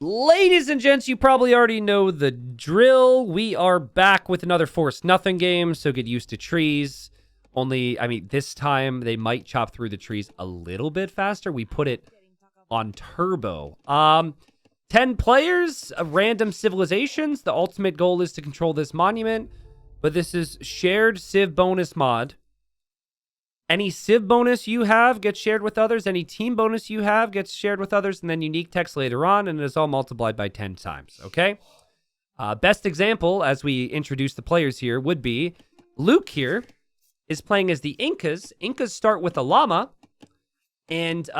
Ladies and gents, you probably already know the drill. We are back with another Force Nothing game, so get used to trees. Only, I mean, this time they might chop through the trees a little bit faster. We put it on turbo. 10 players, random civilizations. The ultimate goal is to control this monument, but this is shared Civ bonus mod. Any Civ bonus you have gets shared with others. Any team bonus you have gets shared with others, and then unique text later on, and it is all multiplied by 10 times, okay? Best example, as we introduce the players here, would be Luke here is playing as the Incas. Incas start with a llama, and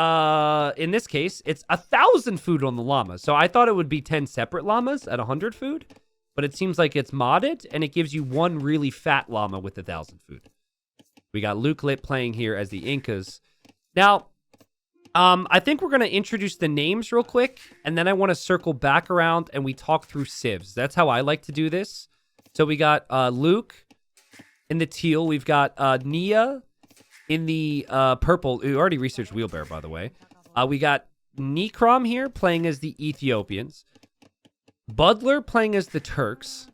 in this case, it's 1,000 food on the llama. So I thought it would be 10 separate llamas at 100 food, but it seems like it's modded, and it gives you one really fat llama with 1,000 food. We got Luke Lit playing here as the Incas. Now, I think we're going to introduce the names real quick, and then I want to circle back around and we talk through civs. That's how I like to do this. So we got Luke in the teal. We've got Nia in the purple. We already researched Wheelbarrow, by the way. We got Nikrom here playing as the Ethiopians. Budler playing as the Turks.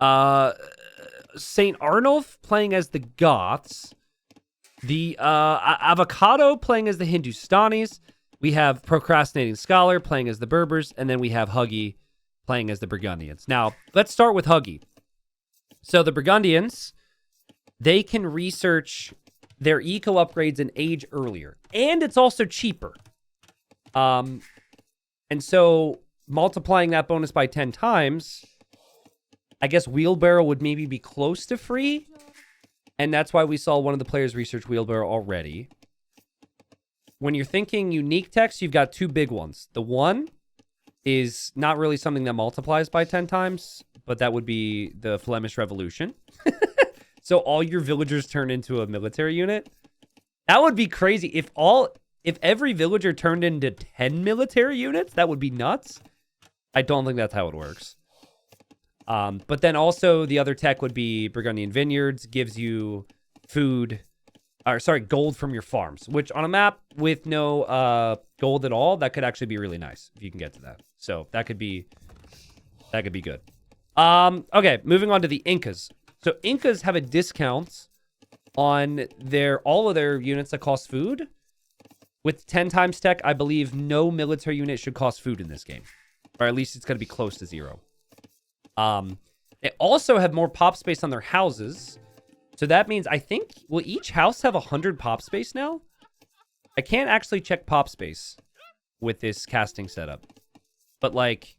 St. Arnulf playing as the Goths. The Avocado playing as the Hindustanis. We have Procrastinating Scholar playing as the Berbers. And then we have Huggy playing as the Burgundians. Now, let's start with Huggy. So the Burgundians, they can research their eco upgrades and age earlier. And it's also cheaper. And so multiplying that bonus by 10 times, I guess Wheelbarrow would maybe be close to free. And that's why we saw one of the players research Wheelbarrow already. When you're thinking unique text, you've got two big ones. The one is not really something that multiplies by 10 times, but that would be the Flemish Revolution. So all your villagers turn into a military unit. That would be crazy. If every villager turned into 10 military units, that would be nuts. I don't think that's how it works. But then also the other tech would be Burgundian Vineyards, gives you gold from your farms, which on a map with no gold at all, that could actually be really nice if you can get to that. So that could be good. Okay, moving on to the Incas. So Incas have a discount on all of their units that cost food. With 10 times tech, I believe no military unit should cost food in this game. Or at least it's going to be close to zero. They also have more pop space on their houses. So that means, I think, will each house have 100 pop space now? I can't actually check pop space with this casting setup. But, like,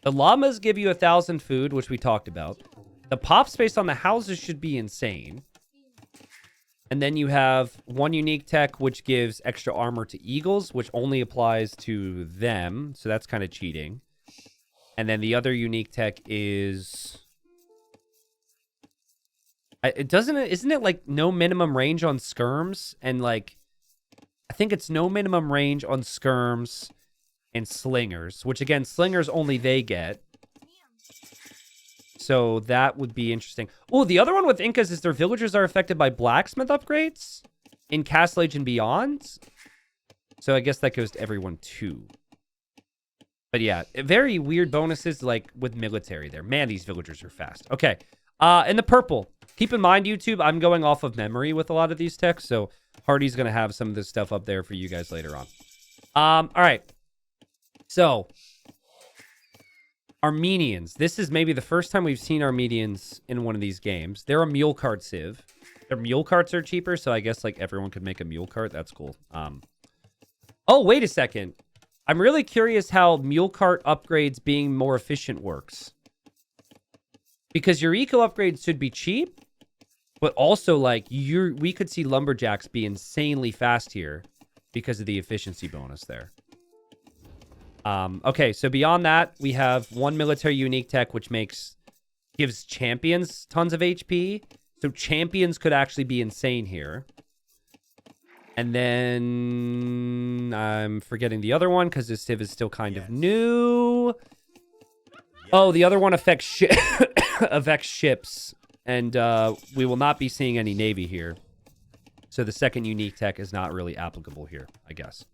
the llamas give you 1,000 food, which we talked about. The pop space on the houses should be insane. And then you have one unique tech, which gives extra armor to eagles, which only applies to them. So that's kind of cheating. And then the other unique tech is... Isn't it like no minimum range on skirms? And like, I think it's no minimum range on skirms and slingers, which again, slingers only they get. So that would be interesting. Oh, the other one with Incas is their villagers are affected by blacksmith upgrades in Castle Age and Beyond. So I guess that goes to everyone too. But yeah, very weird bonuses like with military there. Man, these villagers are fast. Okay. In the purple, keep in mind, YouTube, I'm going off of memory with a lot of these techs. So Hardy's going to have some of this stuff up there for you guys later on. All right. So Armenians. This is maybe the first time we've seen Armenians in one of these games. They're a mule cart civ. Their mule carts are cheaper. So I guess like everyone could make a mule cart. That's cool. Oh, wait a second. I'm really curious how mule cart upgrades being more efficient works. Because your eco upgrades should be cheap, but also like we could see lumberjacks be insanely fast here because of the efficiency bonus there. Okay, so beyond that, we have one military unique tech, which gives champions tons of HP. So champions could actually be insane here. And then I'm forgetting the other one because this civ is still kind of new. Oh, the other one affects ships. And we will not be seeing any navy here. So the second unique tech is not really applicable here, I guess.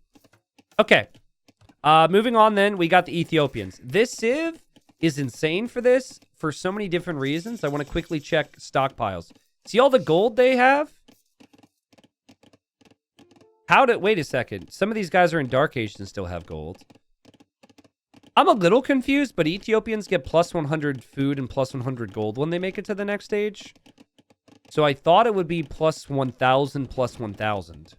Okay. Moving on then, we got the Ethiopians. This civ is insane for this for so many different reasons. I want to quickly check stockpiles. See all the gold they have? Wait a second. Some of these guys are in Dark Age and still have gold. I'm a little confused, but Ethiopians get plus 100 food and plus 100 gold when they make it to the next stage. So I thought it would be plus 1,000 plus 1,000.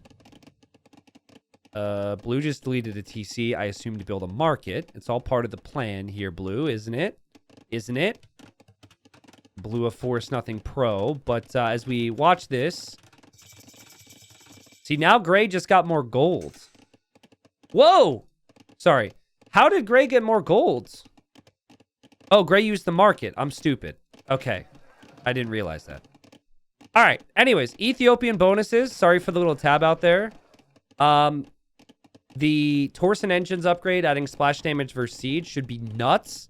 Blue just deleted a TC. I assume to build a market. It's all part of the plan here, Blue, isn't it? Isn't it? Blue a Force Nothing Pro. But as we watch this... See, now Gray just got more gold. Whoa! Sorry. How did Gray get more gold? Oh, Gray used the market. I'm stupid. Okay. I didn't realize that. All right. Anyways, Ethiopian bonuses. Sorry for the little tab out there. The Torsen Engines upgrade, adding splash damage versus siege, should be nuts.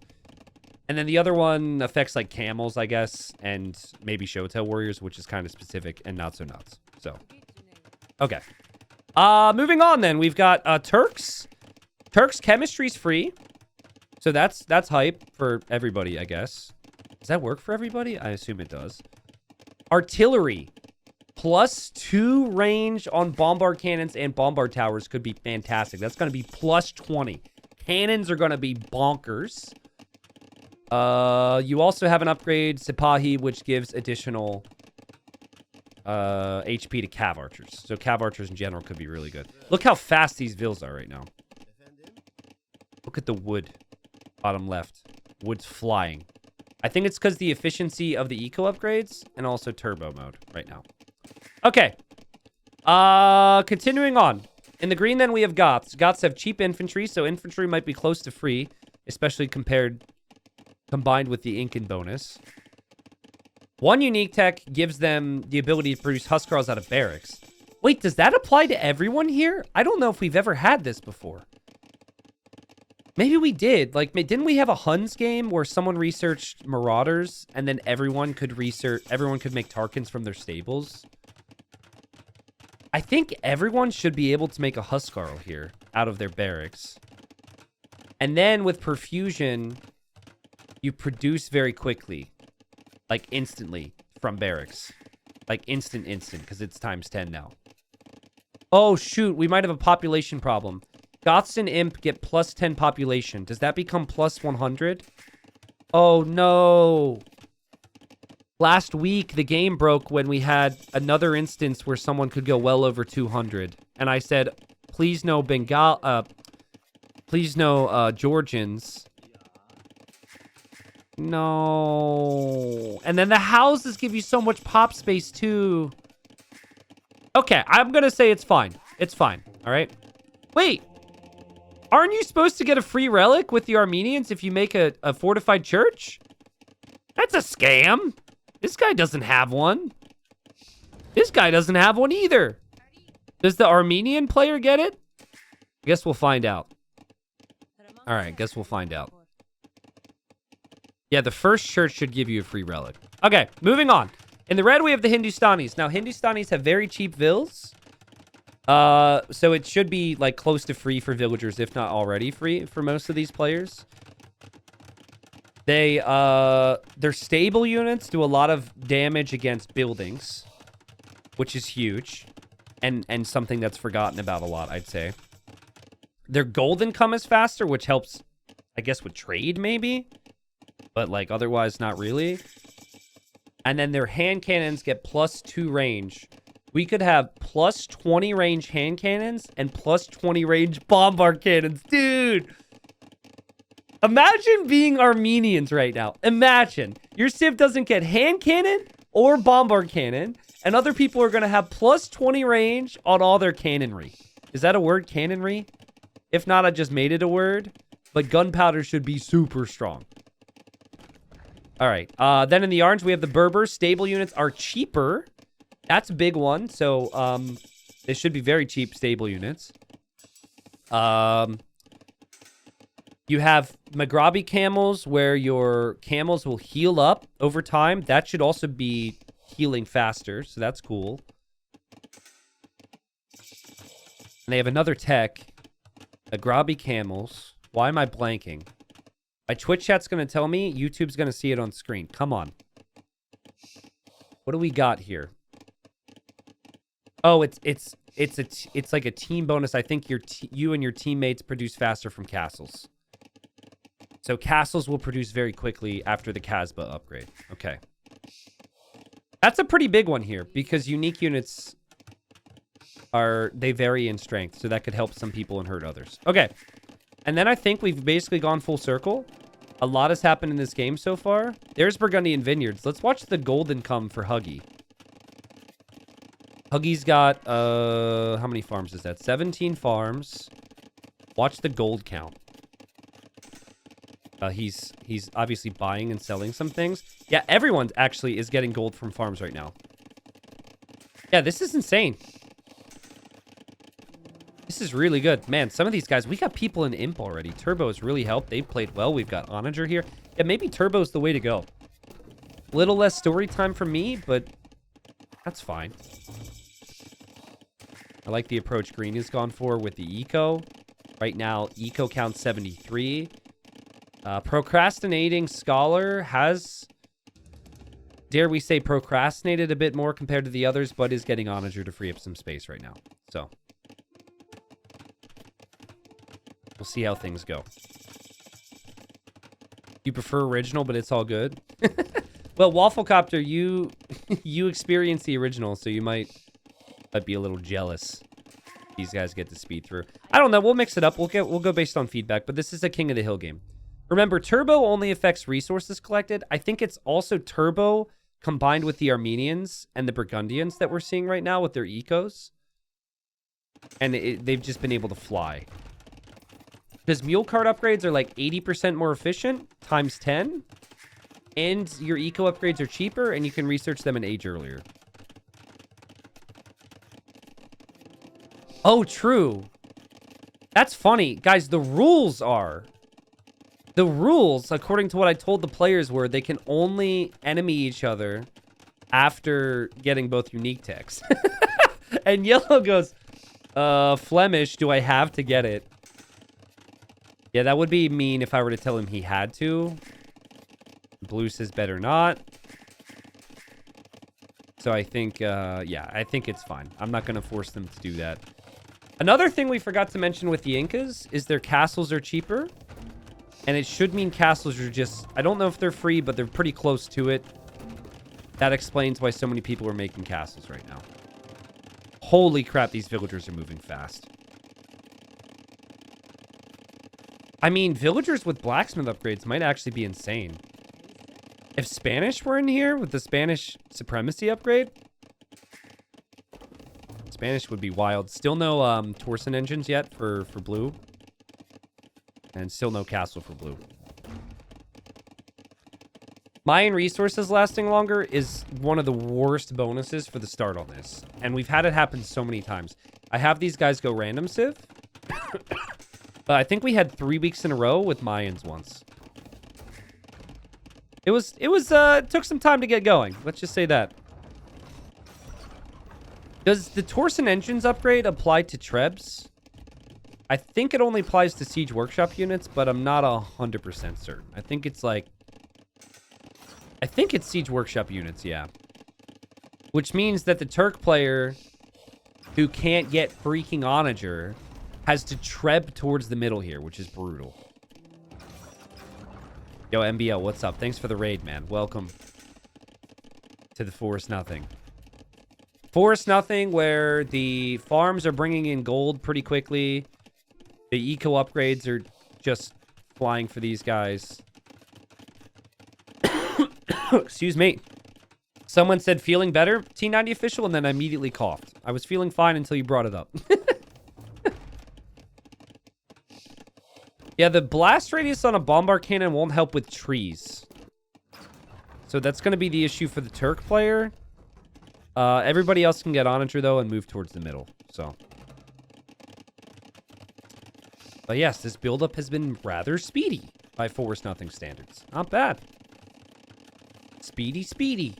And then the other one affects like camels, I guess, and maybe Showtail Warriors, which is kind of specific and not so nuts. So, okay. Moving on then, we've got Turks. Turks chemistry's free. So that's hype for everybody, I guess. Does that work for everybody? I assume it does. Artillery. +2 range on bombard cannons and bombard towers could be fantastic. That's going to be +20. Cannons are going to be bonkers. You also have an upgrade, Sipahi, which gives additional HP to Cav Archers. So Cav Archers in general could be really good. Look how fast these vills are right now. Look at the wood. Bottom left. Wood's flying. I think it's because the efficiency of the eco upgrades and also turbo mode right now. Okay. Continuing on. In the green, then, we have Goths. Goths have cheap infantry, so infantry might be close to free, especially combined with the Incan bonus. One unique tech gives them the ability to produce Huskarls out of barracks. Wait, does that apply to everyone here? I don't know if we've ever had this before. Maybe we did. Like, didn't we have a Huns game where someone researched Marauders and then everyone could make Tarkans from their stables? I think everyone should be able to make a Huskarl here out of their barracks. And then with Perfusion, you produce very quickly. Like, instantly from barracks. Like, instant, because it's times 10 now. Oh, shoot. We might have a population problem. Goths and Imp get +10 population. Does that become +100? Oh, no. Last week, the game broke when we had another instance where someone could go well over 200. And I said, please no Georgians. No. And then the houses give you so much pop space, too. Okay, I'm going to say it's fine. It's fine, all right? Wait. Aren't you supposed to get a free relic with the Armenians if you make a fortified church? That's a scam. This guy doesn't have one. This guy doesn't have one either. Does the Armenian player get it? I guess we'll find out. All right, guess we'll find out. Yeah, the first church should give you a free relic. Okay, moving on. In the red, we have the Hindustanis. Now, Hindustanis have very cheap vills. So it should be like close to free for villagers, if not already free for most of these players. Their stable units do a lot of damage against buildings, which is huge, and something that's forgotten about a lot, I'd say. Their gold income is faster, which helps, I guess, with trade maybe, but like otherwise not really. And then their hand cannons get +2 range. We could have +20 range hand cannons and +20 range bombard cannons. Dude! Imagine being Armenians right now. Imagine. Your civ doesn't get hand cannon or bombard cannon, and other people are going to have +20 range on all their cannonry. Is that a word, cannonry? If not, I just made it a word. But gunpowder should be super strong. All right. Then in the orange, we have the Berbers. Stable units are cheaper. That's a big one. So, they should be very cheap stable units. You have Maghrabi camels, where your camels will heal up over time. That should also be healing faster, so that's cool. And they have another tech. Agrabi camels. Why am I blanking? My Twitch chat's going to tell me. YouTube's going to see it on screen. Come on. What do we got here? Oh, it's like a team bonus. I think you and your teammates produce faster from castles. So castles will produce very quickly after the Casbah upgrade. Okay. That's a pretty big one here because unique units they vary in strength. So that could help some people and hurt others. Okay. And then I think we've basically gone full circle. A lot has happened in this game so far. There's Burgundian Vineyards. Let's watch the gold income for Huggy. Huggy's got, how many farms is that? 17 farms. Watch the gold count. He's obviously buying and selling some things. Yeah, everyone actually is getting gold from farms right now. Yeah, this is insane. This is really good. Man, some of these guys, we got people in Imp already. Turbo has really helped. They've played well. We've got Onager here. Yeah, maybe Turbo's the way to go. A little less story time for me, but that's fine. I like the approach Green has gone for with the eco. Right now, eco counts 73. Procrastinating Scholar has, dare we say, procrastinated a bit more compared to the others, but is getting Onager to free up some space right now. So we'll see how things go. You prefer original, but it's all good. Well, Wafflecopter, you experience the original, so you might be a little jealous. These guys get to speed through. I don't know. We'll mix it up. We'll go based on feedback, but this is a King of the Hill game. Remember, Turbo only affects resources collected. I think it's also Turbo combined with the Armenians and the Burgundians that we're seeing right now with their ecos. And they've just been able to fly. Because mule cart upgrades are like 80% more efficient times 10. And your eco upgrades are cheaper, and you can research them an age earlier. Oh, true. That's funny. Guys, the rules, according to what I told the players, were they can only enemy each other after getting both unique techs. And Yellow goes, Flemish, do I have to get it? Yeah, that would be mean if I were to tell him he had to. Blue says better not. So I think, yeah, I think it's fine. I'm not going to force them to do that. Another thing we forgot to mention with the Incas is their castles are cheaper. And it should mean castles are just, I don't know if they're free, but they're pretty close to it. That explains why so many people are making castles right now. Holy crap, these villagers are moving fast. I mean, villagers with blacksmith upgrades might actually be insane. If Spanish were in here with the Spanish supremacy upgrade, Spanish would be wild. Still no Torsen engines yet for blue. And still no castle for blue. Mayan resources lasting longer is one of the worst bonuses for the start on this. And we've had it happen so many times. I have these guys go random civ. But I think we had 3 weeks in a row with Mayans once. It took some time to get going. Let's just say that. Does the Torsen engines upgrade apply to Trebs? I think it only applies to Siege Workshop units, but I'm not 100% certain. I think it's Siege Workshop units, yeah. Which means that the Turk player who can't get freaking Onager has to treb towards the middle here, which is brutal. Yo, MBL, what's up? Thanks for the raid, man. Welcome to the Forest Nothing. Forest Nothing, where the farms are bringing in gold pretty quickly. The eco upgrades are just flying for these guys. Excuse me. Someone said feeling better, T90 official, and then I immediately coughed. I was feeling fine until you brought it up. Yeah, the blast radius on a bombard cannon won't help with trees. So that's going to be the issue for the Turk player. Everybody else can get Onager, though, and move towards the middle. So. But yes, this buildup has been rather speedy by Forest Nothing standards. Not bad. Speedy, speedy.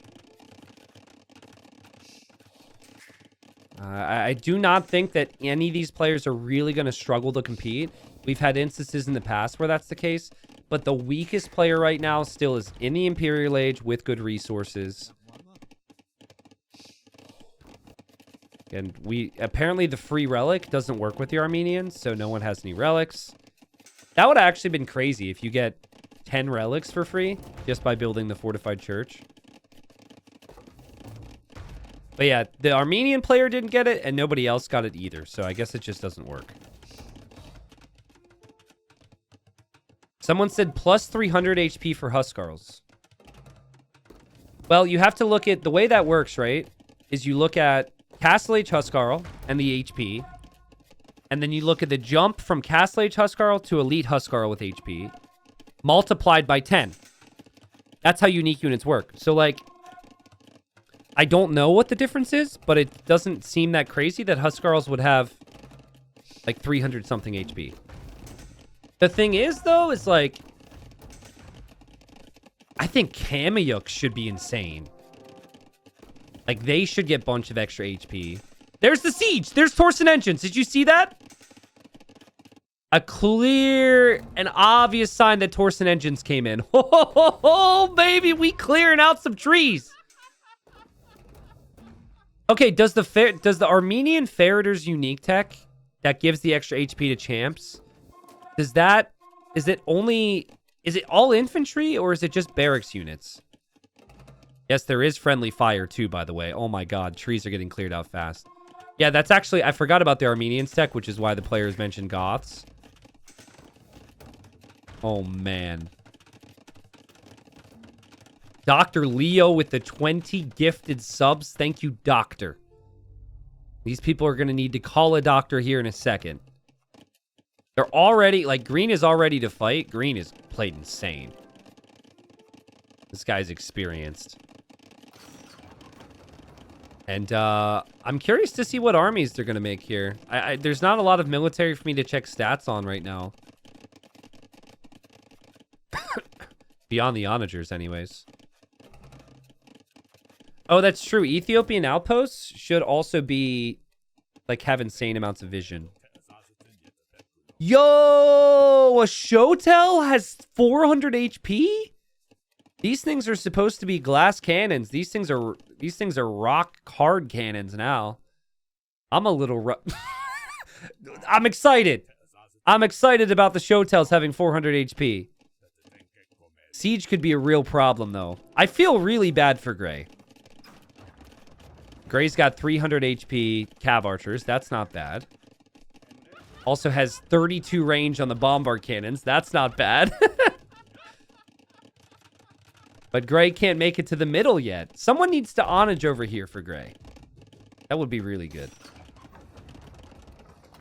I do not think that any of these players are really going to struggle to compete. We've had instances in the past where that's the case, but the weakest player right now still is in the Imperial Age with good resources. And apparently the free relic doesn't work with the Armenians, so no one has any relics. That would have actually been crazy if you get 10 relics for free just by building the fortified church. But yeah, the Armenian player didn't get it, and nobody else got it either. So I guess it just doesn't work. Someone said plus 300 HP for Huskarls. Well, you have to look at... The way that works, right, is you look at Castle Age Huskarl and the HP. And then you look at the jump from Castle Age Huskarl to Elite Huskarl with HP. Multiplied by 10. That's how unique units work. So, like... I don't know what the difference is, but it doesn't seem that crazy that Huskarls would have like 300 something HP. The thing is, though, is like, I think Kameyuk should be insane. Like, they should get a bunch of extra HP. There's the siege. There's Torsen Engines. Did you see that? A clear and obvious sign that Torsen Engines came in. Oh, baby, we clearing out some trees. Okay, does the Armenian Ferreters unique tech that gives the extra HP to champs, is it all infantry or is it just barracks units? Yes, there is friendly fire too, by the way. Oh my god, trees are getting cleared out fast. Yeah, that's actually, I forgot about the Armenians tech, which is why the players mentioned Goths. Oh man. Dr. Leo with the 20 gifted subs. Thank you, Doctor. These people are going to need to call a doctor here in a second. They're already, like, Green is all ready to fight. Green is played insane. This guy's experienced. And I'm curious to see what armies they're going to make here. There's not a lot of military for me to check stats on right now. Beyond the onagers, anyways. Oh, that's true. Ethiopian outposts should also be, like, have insane amounts of vision. Yo! A Shotel has 400 HP? These things are supposed to be glass cannons. These things are rock hard cannons now. I'm a little... I'm excited. I'm excited about the Shotels having 400 HP. Siege could be a real problem, though. I feel really bad for Gray. Gray's got 300 HP Cav Archers. That's not bad. Also has 32 range on the Bombard Cannons. That's not bad. But Gray can't make it to the middle yet. Someone needs to onage over here for Gray. That would be really good.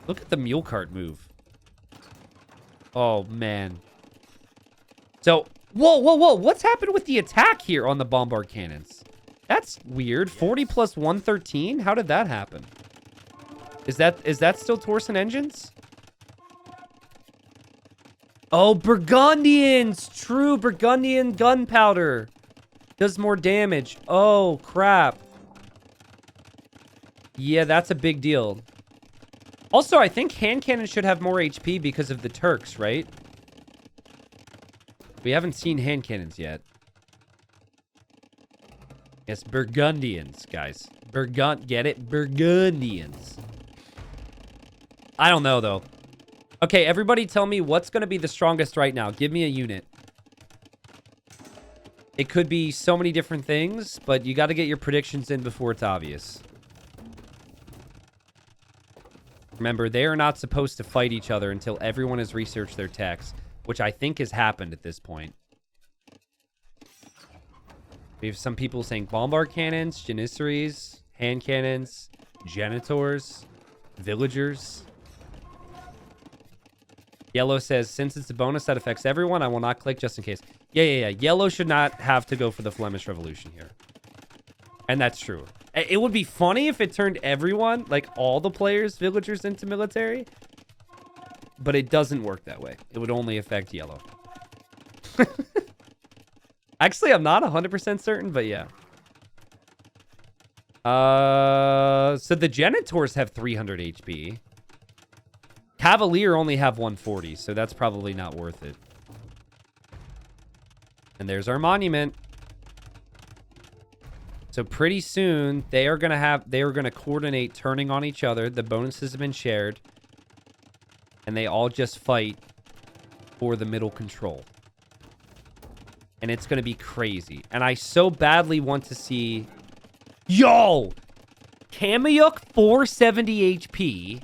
Look at the mule cart move. Oh, man. So, whoa, whoa, whoa. What's happened with the attack here on the Bombard Cannons? That's weird. 40 plus 113? How did that happen? Is that still Torsen Engines? Oh, Burgundians! True, Burgundian gunpowder. Does more damage. Oh, crap. Yeah, that's a big deal. Also, I think hand cannons should have more HP because of the Turks, right? We haven't seen hand cannons yet. Yes, Burgundians, guys. Get it? Burgundians. I don't know, though. Okay, everybody tell me what's going to be the strongest right now. Give me a unit. It could be so many different things, but you got to get your predictions in before it's obvious. Remember, they are not supposed to fight each other until everyone has researched their techs, which I think has happened at this point. We have some people saying bombard cannons, janissaries, hand cannons, janitors, villagers. Yellow says, since it's a bonus that affects everyone, I will not click just in case. Yeah. Yellow should not have to go for the Flemish Revolution here. And that's true. It would be funny if it turned everyone, like all the players, villagers, into military. But it doesn't work that way. It would only affect yellow. Actually, I'm not 100% certain, but yeah. So the Genitors have 300 HP. Cavalier only have 140, so that's probably not worth it. And there's our monument. So pretty soon they are gonna coordinate turning on each other. The bonuses have been shared. And they all just fight for the middle control. And it's gonna be crazy. And I so badly want to see. Yo! Kamiyuk 470 HP.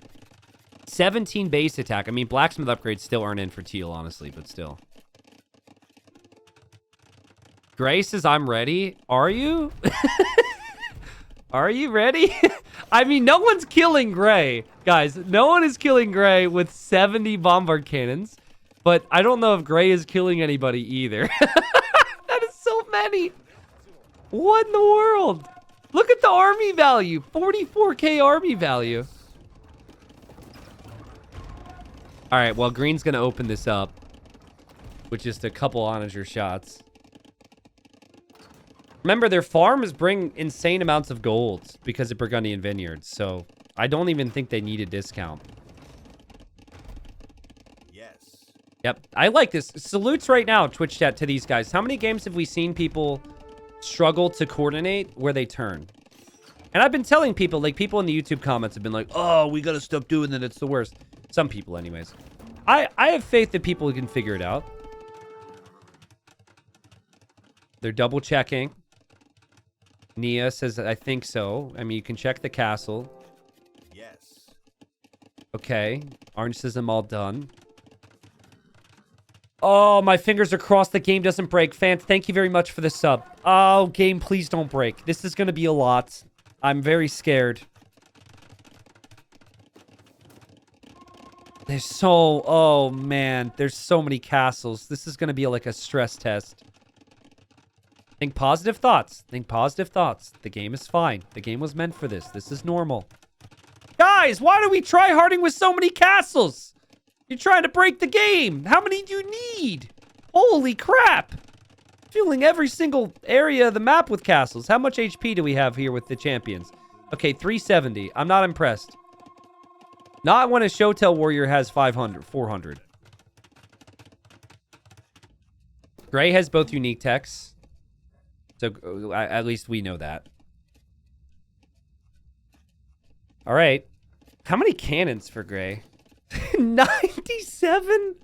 17 base attack. I mean, blacksmith upgrades still aren't in for Teal, honestly, but still. Gray says, I'm ready. Are you? Are you ready? I mean, no one's killing Gray. Guys, no one is killing Gray with 70 bombard cannons. But I don't know if Gray is killing anybody either. That is so many. What in the world? Look at the army value. 44k army value. All right, well, green's going to open this up with just a couple onager shots. Remember, their farms bring insane amounts of gold because of Burgundian Vineyards, so I don't even think they need a discount. Yes. Yep, I like this. Salutes right now, Twitch chat, to these guys. How many games have we seen people struggle to coordinate where they turn? And I've been telling people, like, people in the YouTube comments have been like, oh, we got to stop doing that. It's the worst. Some people, anyways. I have faith that people can figure it out. They're double checking. Nia says, I think so. I mean, you can check the castle. Yes. Okay. Orange says I'm all done. Oh, my fingers are crossed. The game doesn't break. Fans, thank you very much for the sub. Oh, game, please don't break. This is going to be a lot. I'm very scared. There's so... Oh, man. There's so many castles. This is going to be like a stress test. Think positive thoughts. Think positive thoughts. The game is fine. The game was meant for this. This is normal. Guys, why do we try harding with so many castles? You're trying to break the game. How many do you need? Holy crap. Filling every single area of the map with castles. How much HP do we have here with the champions? Okay, 370. I'm not impressed. Not when a Shotel Warrior has 400. Gray has both unique techs. So at least we know that. All right. How many cannons for Gray? 97?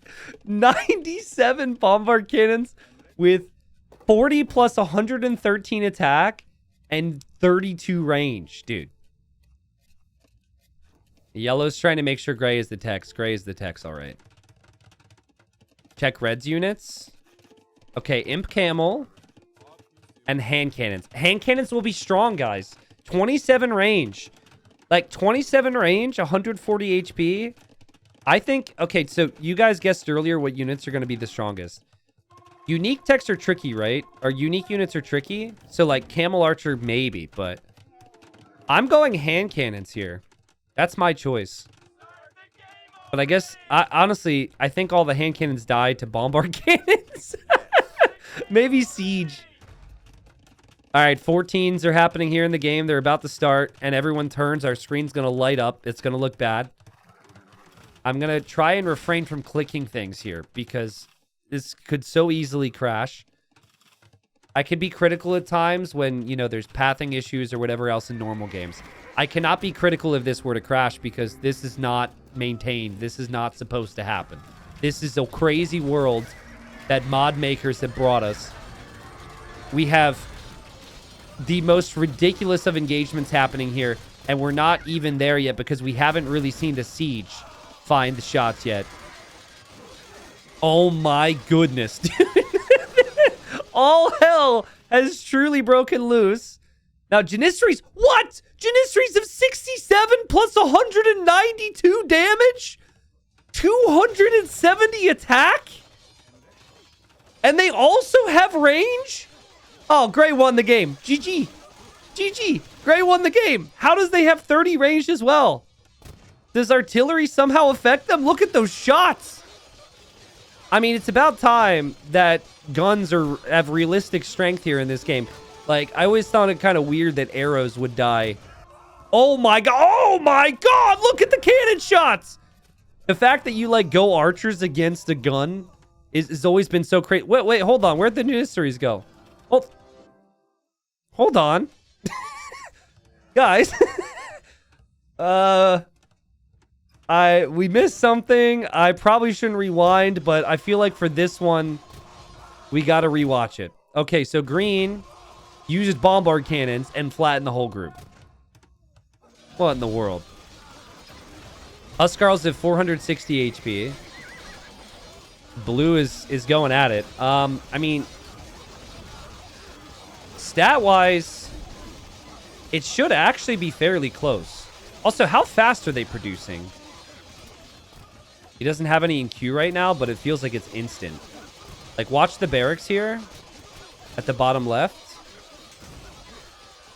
97 bombard cannons with 40 plus 113 attack and 32 range. Dude. Yellow's trying to make sure Gray is the text. Gray is the text. All right. Check Red's units. Okay, Imp Camel. And hand cannons. Hand cannons will be strong, guys. 27 range. Like, 27 range, 140 HP. I think... Okay, so you guys guessed earlier what units are going to be the strongest. Unique techs are tricky, right? Or unique units are tricky. So, like, Camel Archer, maybe. But I'm going hand cannons here. That's my choice. But I guess... honestly, I think all the hand cannons died to bombard cannons. Maybe Siege. All right, 14s are happening here in the game. They're about to start, and everyone turns. Our screen's going to light up. It's going to look bad. I'm going to try and refrain from clicking things here because this could so easily crash. I could be critical at times when, you know, there's pathing issues or whatever else in normal games. I cannot be critical if this were to crash because this is not maintained. This is not supposed to happen. This is a crazy world that mod makers have brought us. We have the most ridiculous of engagements happening here, and we're not even there yet because we haven't really seen the siege find the shots yet. Oh my goodness, dude. All hell has truly broken loose. Now, Janistries, what? Janistries of 67 plus 192 damage? 270 attack? And they also have range? Oh, Gray won the game. GG. GG. Gray won the game. How does they have 30 range as well? Does artillery somehow affect them? Look at those shots. I mean, it's about time that guns have realistic strength here in this game. Like, I always found it kind of weird that arrows would die. Oh my god! Oh my god! Look at the cannon shots! The fact that you, like, go archers against a gun has always been so crazy. Wait, hold on. Where'd the Janissaries go? Hold on. Guys. We missed something. I probably shouldn't rewind, but I feel like for this one, we got to rewatch it. Okay, so green uses bombard cannons and flatten the whole group. What in the world? Huskarls have 460 HP. Blue is going at it. I mean, stat-wise, it should actually be fairly close. Also, how fast are they producing? He doesn't have any in queue right now, but it feels like it's instant. Like, watch the barracks here at the bottom left.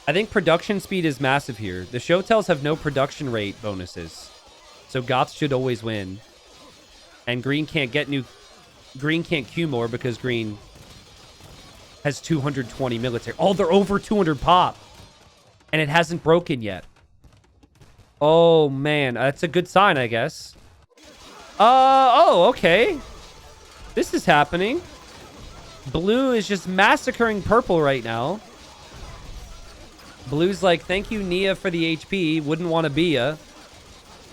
I think production speed is massive here. The Showtels have no production rate bonuses, so Goths should always win. And green can't queue more because green has 220 military. Oh, they're over 200 pop. And it hasn't broken yet. Oh, man. That's a good sign, I guess. Oh, okay. This is happening. Blue is just massacring purple right now. Blue's like, thank you, Nia, for the HP. Wouldn't want to be ya.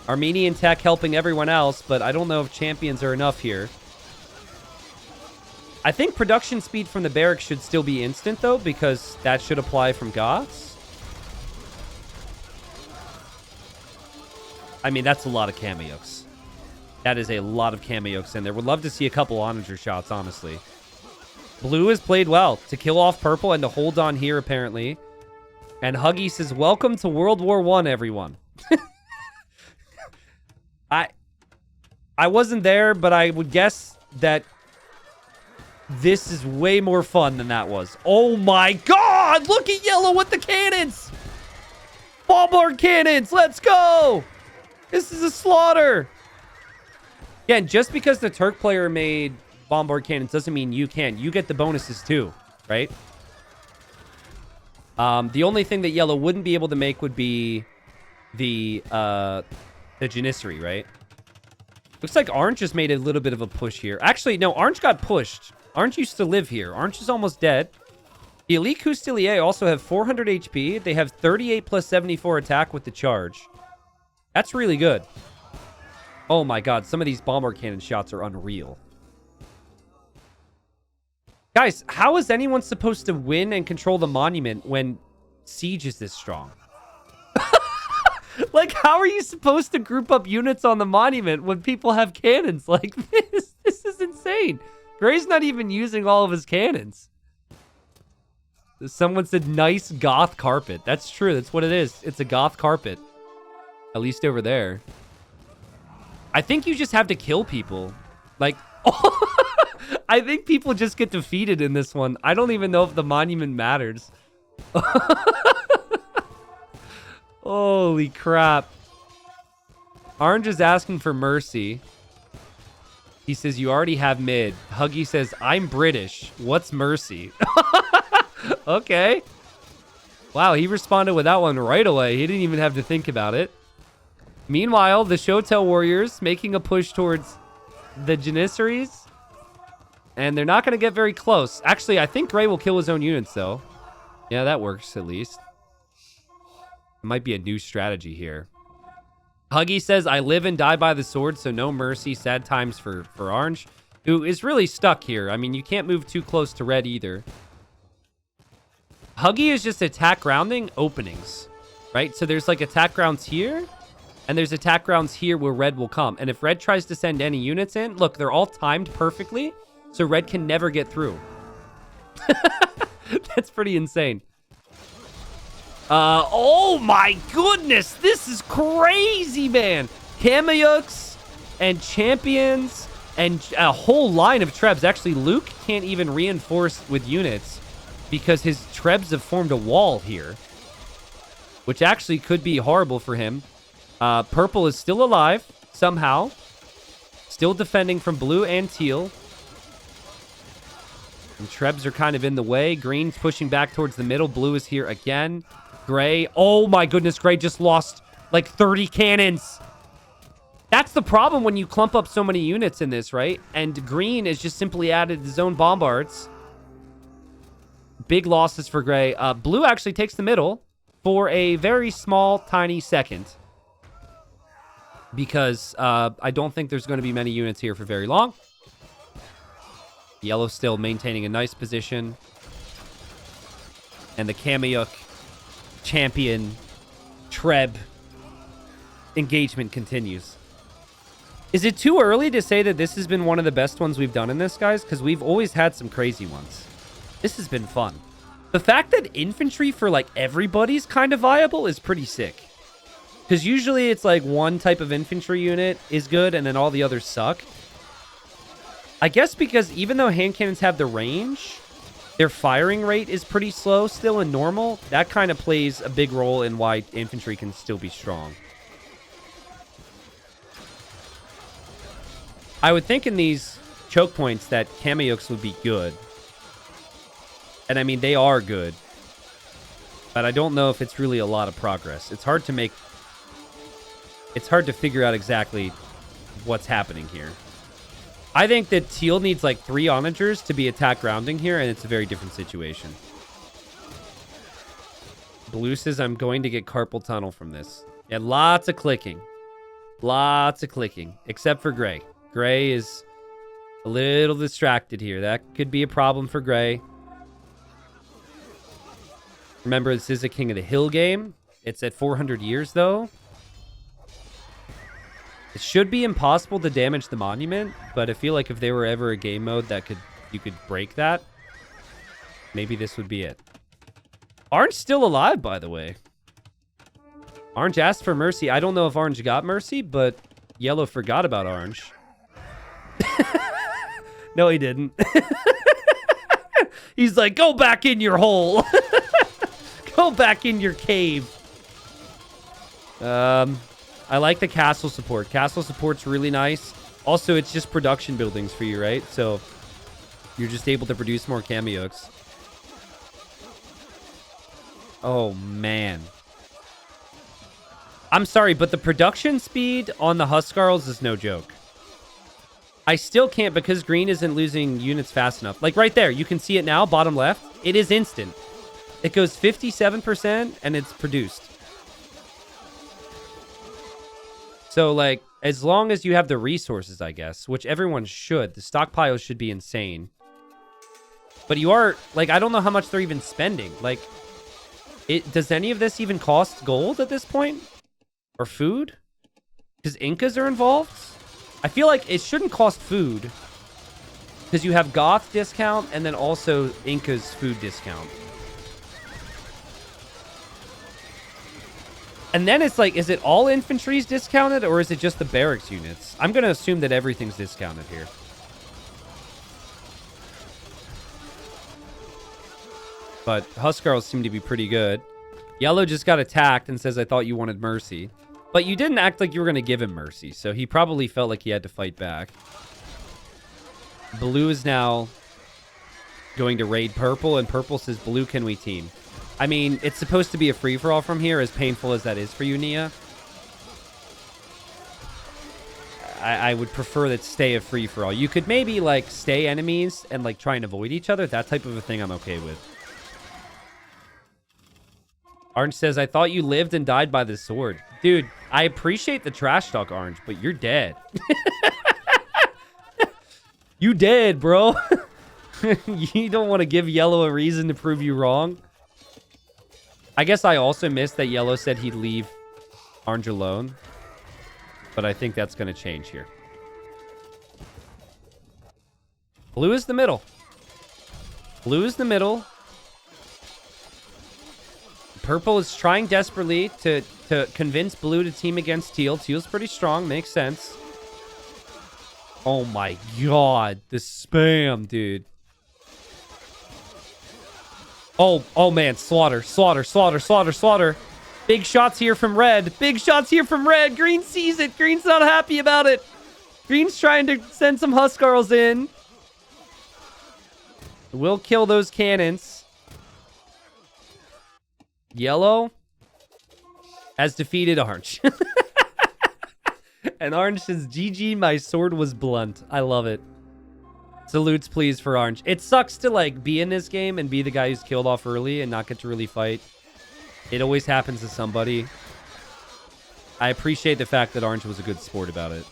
Armenian tech helping everyone else, but I don't know if champions are enough here. I think production speed from the barracks should still be instant, though, because that should apply from Goths. I mean, that's a lot of cameos. That is a lot of cameos in there. Would love to see a couple onager shots, honestly. Blue has played well to kill off purple and to hold on here, apparently. And Huggy says, welcome to World War I, everyone. I wasn't there, but I would guess that this is way more fun than that was. Oh my god! Look at yellow with the cannons! Bombard cannons! Let's go! This is a slaughter! Again, just because the Turk player made bombard cannons doesn't mean you can. You get the bonuses too, right? The only thing that yellow wouldn't be able to make would be the Janissary, right? Looks like Orange just made a little bit of a push here. Actually, no, Orange got pushed. Orange used to live here. Orange is almost dead. The Elite Coustilier also have 400 HP. They have 38 plus 74 attack with the charge. That's really good. Oh my god, some of these bombard cannon shots are unreal. Guys, how is anyone supposed to win and control the monument when siege is this strong? Like, how are you supposed to group up units on the monument when people have cannons like this? This is insane. Gray's not even using all of his cannons. Someone said, nice goth carpet. That's true. That's what it is. It's a goth carpet. At least over there. I think you just have to kill people. Like, I think people just get defeated in this one. I don't even know if the monument matters. Holy crap. Orange is asking for mercy. He says, you already have mid. Huggy says, I'm British. What's mercy? Okay. Wow, he responded with that one right away. He didn't even have to think about it. Meanwhile, the Shotel Warriors making a push towards the Janissaries. And they're not going to get very close. Actually, I think Gray will kill his own units, though. Yeah, that works, at least. It might be a new strategy here. Huggy says, I live and die by the sword, so no mercy. Sad times for Orange, who is really stuck here. I mean, you can't move too close to red either. Huggy is just attack grounding openings, right? So there's like attack grounds here, and there's attack grounds here where red will come. And if red tries to send any units in, look, they're all timed perfectly, so red can never get through. That's pretty insane. Oh my goodness, this is crazy, man. Kameyuks and champions and a whole line of Trebs. Actually, Luke can't even reinforce with units because his Trebs have formed a wall here, which actually could be horrible for him. Purple is still alive somehow, still defending from blue and teal. And Trebs are kind of in the way. Green's pushing back towards the middle. Blue is here again. Gray. Oh my goodness, Gray just lost like 30 cannons. That's the problem when you clump up so many units in this, right? And Green has just simply added his own bombards. Big losses for Gray. Blue actually takes the middle for a very small, tiny second. Because I don't think there's going to be many units here for very long. Yellow still maintaining a nice position. And the Kameyuk champion Treb engagement continues. Is it too early to say that this has been one of the best ones we've done in this, guys? Because we've always had some crazy ones. This has been fun. The fact that infantry for, like, everybody's kind of viable is pretty sick. Because usually it's, like, one type of infantry unit is good and then all the others suck. I guess because even though hand cannons have the range, their firing rate is pretty slow still and normal. That kind of plays a big role in why infantry can still be strong. I would think in these choke points that Kameyuks would be good. And I mean, they are good. But I don't know if it's really a lot of progress. It's hard to make... It's hard to figure out exactly what's happening here. I think that Teal needs like 3 onagers to be attack grounding here, and it's a very different situation. Blue says, I'm going to get carpal tunnel from this. Yeah, lots of clicking. Lots of clicking. Except for Gray. Gray is a little distracted here. That could be a problem for Gray. Remember, this is a King of the Hill game. It's at 400 years, though. It should be impossible to damage the monument, but I feel like if there were ever a game mode that you could break that, maybe this would be it. Orange still alive, by the way. Orange asked for mercy. I don't know if Orange got mercy, but Yellow forgot about Orange. No, he didn't. He's like, go back in your hole. Go back in your cave. I like the castle support. Castle support's really nice. Also, it's just production buildings for you, right? So you're just able to produce more Kameyuks. Oh, man. I'm sorry, but the production speed on the Huskarls is no joke. I still can't because Green isn't losing units fast enough. Like right there, you can see it now, bottom left. It is instant. It goes 57% and it's produced. So, like, as long as you have the resources, I guess, which everyone should. The stockpiles should be insane. But you are, like, I don't know how much they're even spending. Like, does any of this even cost gold at this point? Or food? Because Incas are involved? I feel like it shouldn't cost food. Because you have Goth discount and then also Inca's food discount. And then it's like, is it all infantry's discounted or is it just the barracks units? I'm going to assume that everything's discounted here. But Huskarls seem to be pretty good. Yellow just got attacked and says, I thought you wanted mercy. But you didn't act like you were going to give him mercy. So he probably felt like he had to fight back. Blue is now going to raid Purple. And Purple says, Blue, can we team? I mean, it's supposed to be a free-for-all from here, as painful as that is for you, Nia. I would prefer that stay a free-for-all. You could maybe, like, stay enemies and, like, try and avoid each other. That type of a thing I'm okay with. Orange says, I thought you lived and died by the sword. Dude, I appreciate the trash talk, Orange, but you're dead. You dead, bro. You don't want to give Yellow a reason to prove you wrong. I guess I also missed that Yellow said he'd leave Orange alone. But I think that's going to change here. Blue is the middle. Blue is the middle. Purple is trying desperately to convince Blue to team against Teal. Teal's pretty strong. Makes sense. Oh my god. The spam, dude. Oh man. Slaughter. Slaughter. Slaughter. Slaughter. Slaughter. Big shots here from Red. Big shots here from Red. Green sees it. Green's not happy about it. Green's trying to send some Huskarls in. We'll kill those cannons. Yellow has defeated orange. And orange says, GG, my sword was blunt. I love it. Salutes, please, for orange. It sucks to, like, be in this game and be the guy who's killed off early and not get to really fight. It always happens to somebody. I appreciate the fact that orange was a good sport about it.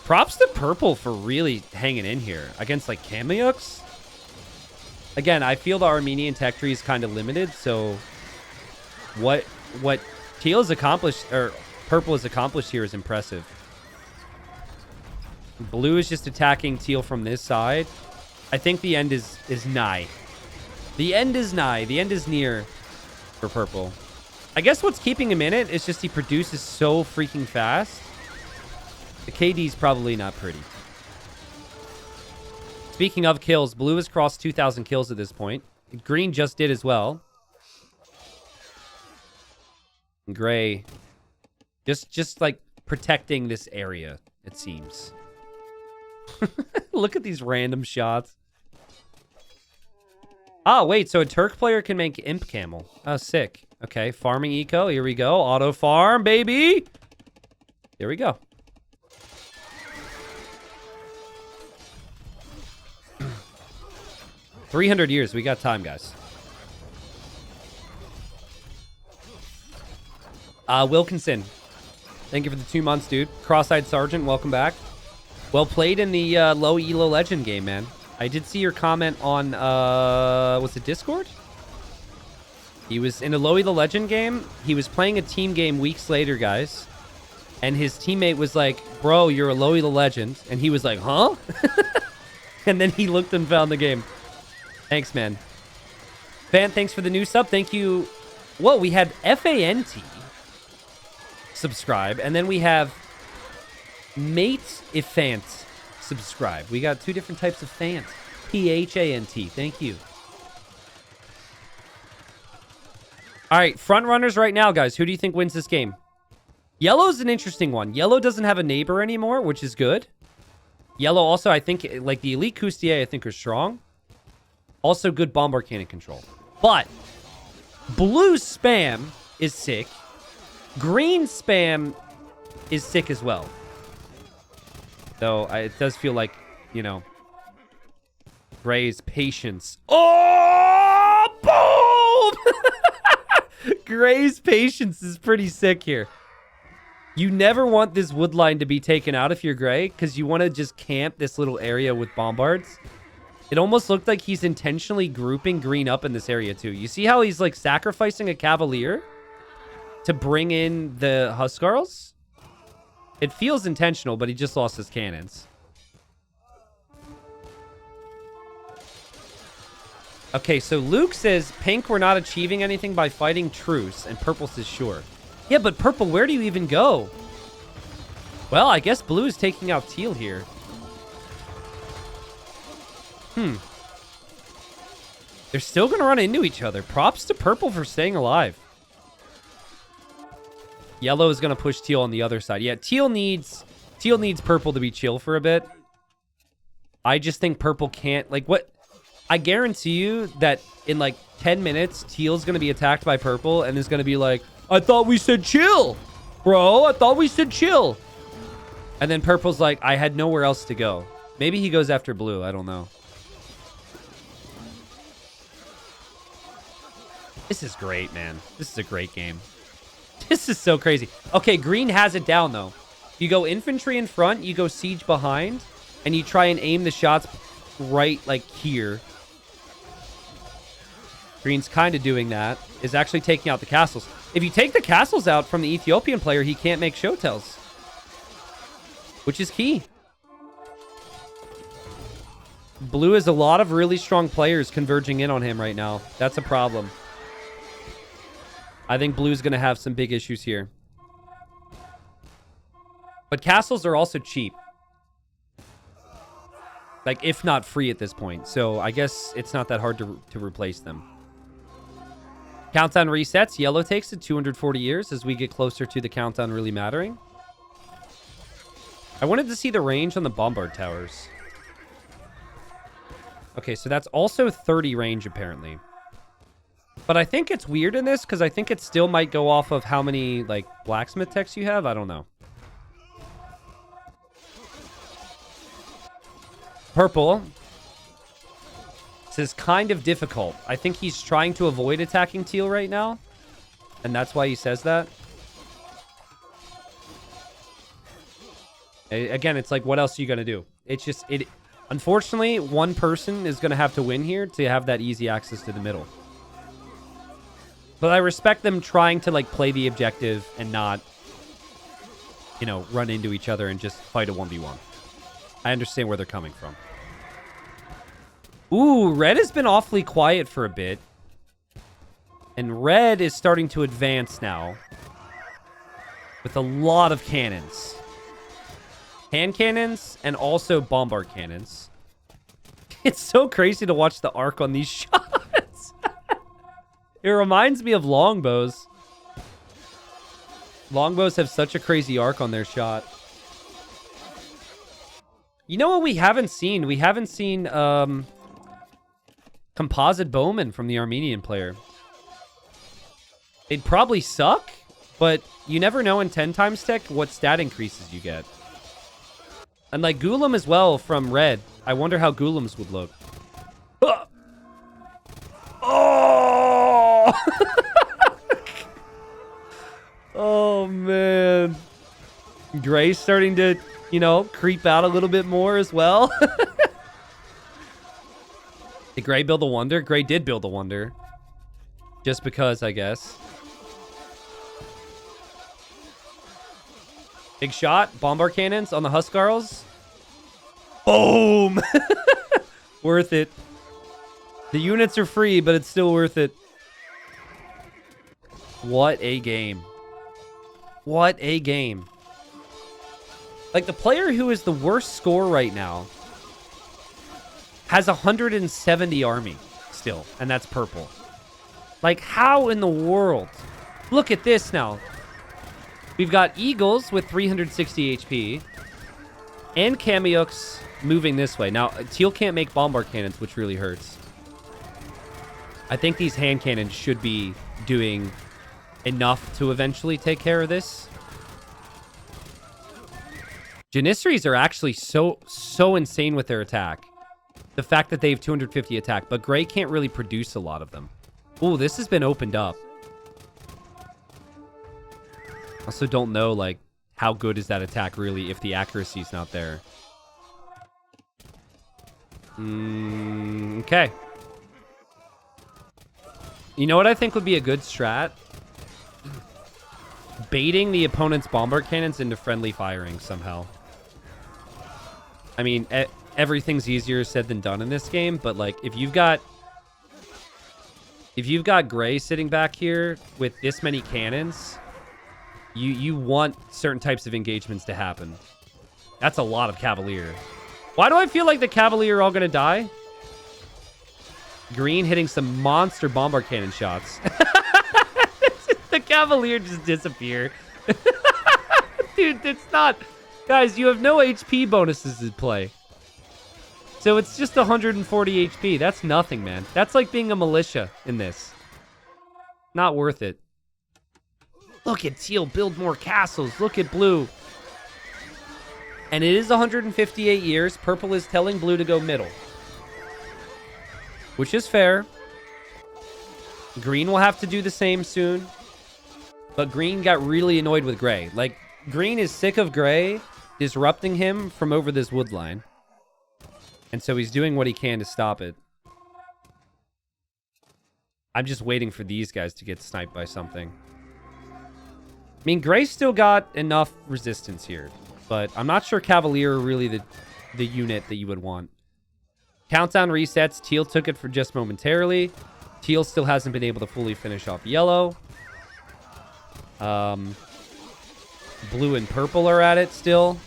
Props to purple for really hanging in here against, like, Kameyuks. Again, I feel the Armenian tech tree is kind of limited, so what teal has accomplished, or purple has accomplished here is impressive. Blue is just attacking teal from this side. I think the end is nigh. The end is nigh. The end is near for purple. I guess what's keeping him in it is just he produces so freaking fast. The KD's probably not pretty. Speaking of kills, blue has crossed 2,000 kills at this point. Green just did as well. Gray just like protecting this area, it seems. Look at these random shots. Ah, wait, so a Turk player can make Imp Camel. Oh, sick. Okay, farming eco. Here we go. Auto farm, baby. Here we go. $300 years. We got time, guys. Wilkinson. Thank you for the 2 months, dude. Cross-eyed Sergeant, welcome back. Well played in the low elo legend game, man. I did see your comment on, was it Discord? He was in a low elo legend game. He was playing a team game weeks later, guys. And his teammate was like, bro, you're a low elo legend. And he was like, huh? And then he looked and found the game. Thanks, man. Fan, thanks for the new sub. Thank you. Whoa, we had FANT subscribe. And then we have Mate Ifant subscribe. We got 2 different types of fans. PHANT. Thank you. All right, front runners right now, guys. Who do you think wins this game? Yellow's an interesting one. Yellow doesn't have a neighbor anymore, which is good. Yellow also, I think, like the Elite Coustier, I think are strong. Also good bombard cannon control. But blue spam is sick. Green spam is sick as well. Though it does feel like, you know, Gray's patience. Oh, boom! Gray's patience is pretty sick here. You never want this wood line to be taken out if you're Gray, because you want to just camp this little area with bombards. It almost looked like he's intentionally grouping green up in this area too. You see how he's like sacrificing a Cavalier to bring in the Huskarls? It feels intentional, but he just lost his cannons. Okay, so Luke says, pink, we're not achieving anything by fighting truce, and purple says, sure. Yeah, but purple, where do you even go? Well, I guess blue is taking out teal here. They're still going to run into each other. Props to purple for staying alive. Yellow is going to push teal on the other side. Yeah, teal needs purple to be chill for a bit. I just think purple can't... Like, what... I guarantee you that in, like, 10 minutes, teal's going to be attacked by purple and is going to be like, I thought we said chill, bro. I thought we said chill. And then purple's like, I had nowhere else to go. Maybe he goes after blue. I don't know. This is great, man. This is a great game. This is so crazy. Okay, green has it down, though. You go infantry in front, you go siege behind, and you try and aim the shots right, like, here. Green's kind of doing that. Is actually taking out the castles. If you take the castles out from the Ethiopian player, he can't make show tells. Which is key. Blue has a lot of really strong players converging in on him right now. That's a problem. I think blue's going to have some big issues here. But castles are also cheap. Like, if not free at this point. So I guess it's not that hard to replace them. Countdown resets. Yellow takes it 240 years as we get closer to the countdown really mattering. I wanted to see the range on the bombard towers. Okay, so that's also 30 range, apparently. But I think it's weird in this, because I think it still might go off of how many, like, blacksmith techs you have. I don't know. Purple. This is kind of difficult. I think he's trying to avoid attacking teal right now. And that's why he says that. Again, it's like, what else are you going to do? It's just, unfortunately, one person is going to have to win here to have that easy access to the middle. But I respect them trying to, like, play the objective and not, you know, run into each other and just fight a 1v1. I understand where they're coming from. Ooh, red has been awfully quiet for a bit. And red is starting to advance now. With a lot of cannons. Hand cannons and also bombard cannons. It's so crazy to watch the arc on these shots. It reminds me of longbows. Longbows have such a crazy arc on their shot. You know what we haven't seen? We haven't seen composite bowman from the Armenian player. It'd probably suck, but you never know in 10 times tech what stat increases you get. And like Gulam as well from red. I wonder how Gulams would look. Oh! Oh, man. Gray's starting to, you know, creep out a little bit more as well. Did Gray build a wonder? Gray did build a wonder. Just because, I guess. Big shot. Bombard cannons on the Huskarls. Boom! Worth it. The units are free, but it's still worth it. What a game. What a game. Like, the player who is the worst score right now has 170 army still, and that's purple. Like, how in the world? Look at this now. We've got Eagles with 360 HP and Kamyuks moving this way. Now, teal can't make bombard cannons, which really hurts. I think these hand cannons should be doing enough to eventually take care of this. Janissaries are actually so insane with their attack. The fact that they have 250 attack, but Gray can't really produce a lot of them. Ooh, this has been opened up. Also don't know, like, how good is that attack really if the accuracy's not there. Okay. You know what I think would be a good strat? Baiting the opponent's bombard cannons into friendly firing somehow. I mean, everything's easier said than done in this game, but like if you've got Gray sitting back here with this many cannons, you want certain types of engagements to happen. That's a lot of Cavalier. Why do I feel like the Cavalier are all gonna die? Green hitting some monster bombard cannon shots. The Cavalier just disappear. Dude, it's not... Guys, you have no HP bonuses to play. So it's just 140 HP. That's nothing, man. That's like being a militia in this. Not worth it. Look at teal build more castles. Look at blue. And it is 158 years. Purple is telling blue to go middle. Which is fair. Green will have to do the same soon. But green got really annoyed with gray. Like, green is sick of gray disrupting him from over this wood line. And so he's doing what he can to stop it. I'm just waiting for these guys to get sniped by something. I mean, gray still got enough resistance here. But I'm not sure Cavalier are really the unit that you would want. Countdown resets. Teal took it for just momentarily. Teal still hasn't been able to fully finish off yellow. Blue and purple are at it still.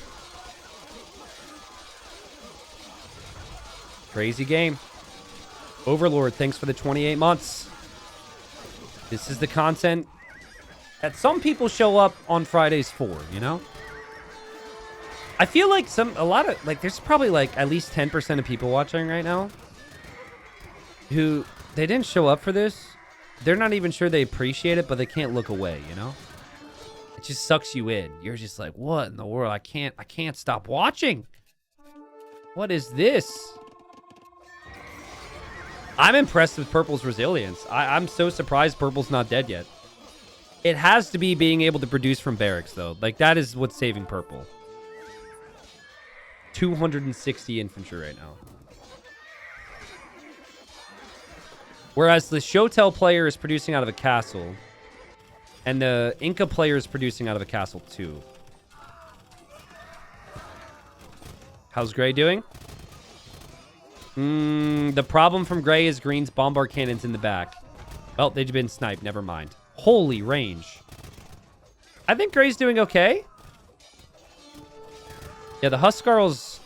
Crazy game. Overlord, thanks for the 28 months. This is the content that some people show up on Fridays for, you know? I feel like there's probably like at least 10% of people watching right now. who they didn't show up for this. They're not even sure they appreciate it, but they can't look away, you know? It just sucks you in. You're just like, what in the world? I can't stop watching. What is this? I'm impressed with Purple's resilience. I'm so surprised Purple's not dead yet. It has to be being able to produce from barracks, though. Like, that is what's saving Purple. 260 infantry right now. Whereas the Shotel player is producing out of a castle. And the Inca player is producing out of a castle, too. How's Gray doing? The problem from Gray is Green's bombard cannons in the back. Well, they've been sniped. Never mind. Holy range. I think Gray's doing okay. Yeah, the Huskarls,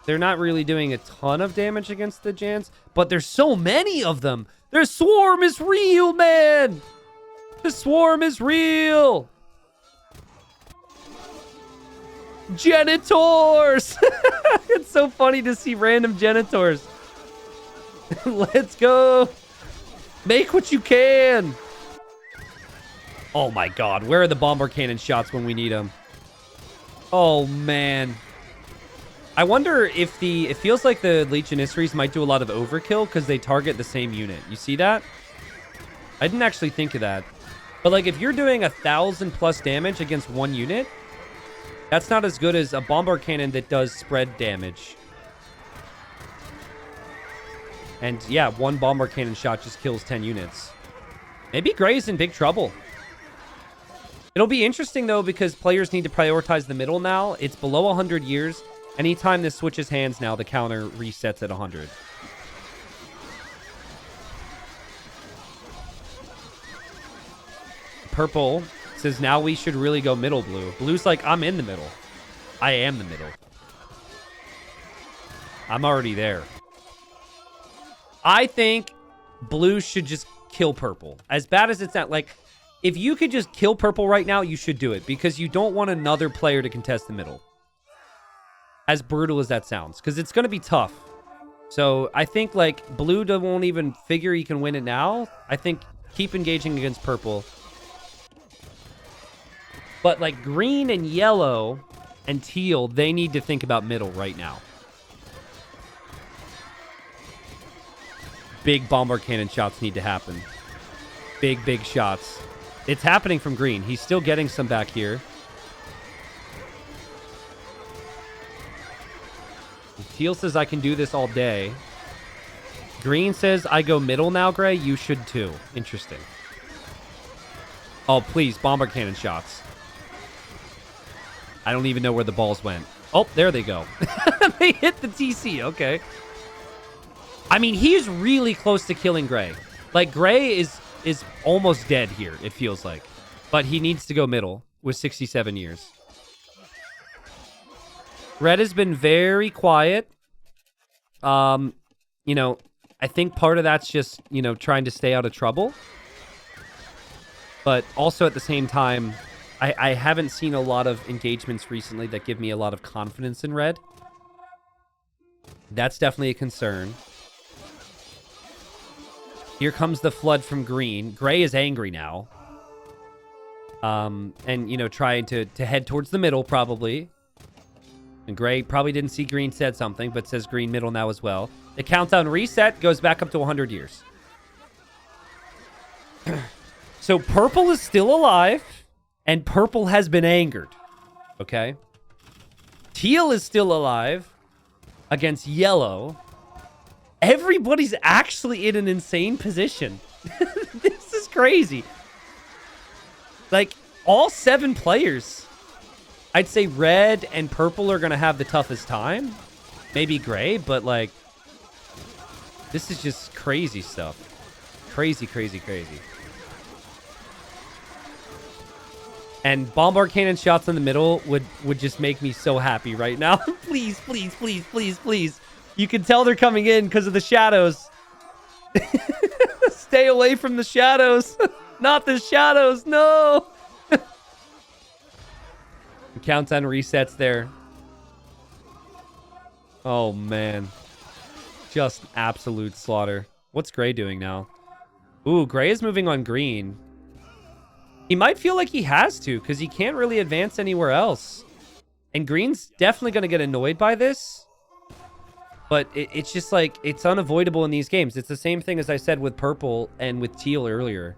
they're not really doing a ton of damage against the Jans, but there's so many of them. Their swarm is real, man. The swarm is real. Genitors. It's so funny to see random Genitors. Let's go. Make what you can. Oh my god, where are the bomber cannon shots when we need them? Oh man. I wonder if it feels like the Legionissaries might do a lot of overkill because they target the same unit. You see that? I didn't actually think of that. But like if you're doing 1,000+ damage against one unit, that's not as good as a bombard cannon that does spread damage. And yeah, one bombard cannon shot just kills 10 units. Maybe Gray's in big trouble. It'll be interesting, though, because players need to prioritize the middle now. It's below 100 years. Anytime this switches hands now, the counter resets at 100. Purple says, now we should really go middle blue. Blue's like, I'm in the middle. I am the middle. I'm already there. I think blue should just kill purple. As bad as it's not, like, if you could just kill purple right now, you should do it. Because you don't want another player to contest the middle. As brutal as that sounds. Because it's going to be tough. So I think, like, blue won't even figure he can win it now. I think keep engaging against purple. But, like, green and yellow and teal, they need to think about middle right now. Big bombard cannon shots need to happen. Big, big shots. It's happening from green. He's still getting some back here. Teal says, I can do this all day. Green says, I go middle now, Gray. You should too. Interesting. Oh, please. Bombard cannon shots. I don't even know where the balls went. Oh, there they go. They hit the TC. Okay. I mean, he's really close to killing Gray. Like, Gray is almost dead here, it feels like. But he needs to go middle with 67 years. Red has been very quiet. You know, I think part of that's just, you know, trying to stay out of trouble. But also at the same time, I haven't seen a lot of engagements recently that give me a lot of confidence in Red. That's definitely a concern. Here comes the flood from green. Gray is angry now. And, you know, trying to head towards the middle, probably. And Gray probably didn't see green said something, but says green middle now as well. The countdown reset goes back up to 100 years. So purple is still alive, and purple has been angered. Okay? Teal is still alive against yellow. Everybody's actually in an insane position. This is crazy. Like, all 7 players, I'd say red and purple are going to have the toughest time. Maybe gray, but, like, this is just crazy stuff. Crazy, crazy, crazy. And bombard cannon shots in the middle would just make me so happy right now. Please, please, please, please, please. You can tell they're coming in because of the shadows. Stay away from the shadows. Not the shadows. No. The countdown resets there. Oh, man. Just absolute slaughter. What's Gray doing now? Ooh, Gray is moving on green. He might feel like he has to because he can't really advance anywhere else. And green's definitely going to get annoyed by this. But it's just like, it's unavoidable in these games. It's the same thing as I said with purple and with teal earlier.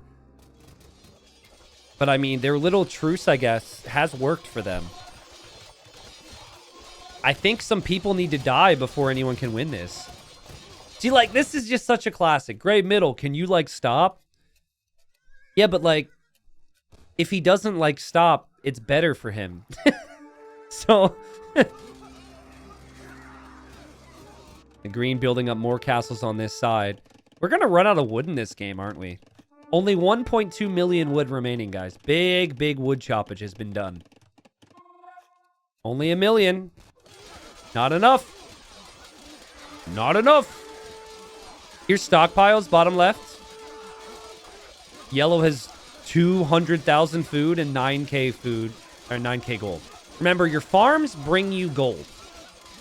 But I mean, their little truce, I guess, has worked for them. I think some people need to die before anyone can win this. See, like, this is just such a classic. Gray middle, can you, like, stop? Yeah, but, like, if he doesn't, like, stop, it's better for him. So... The green building up more castles on this side. We're going to run out of wood in this game, aren't we? Only 1.2 million wood remaining, guys. Big, big wood choppage has been done. Only 1 million. Not enough. Not enough. Here's stockpiles, bottom left. Yellow has 200,000 food and 9k food, or 9k gold. Remember, your farms bring you gold.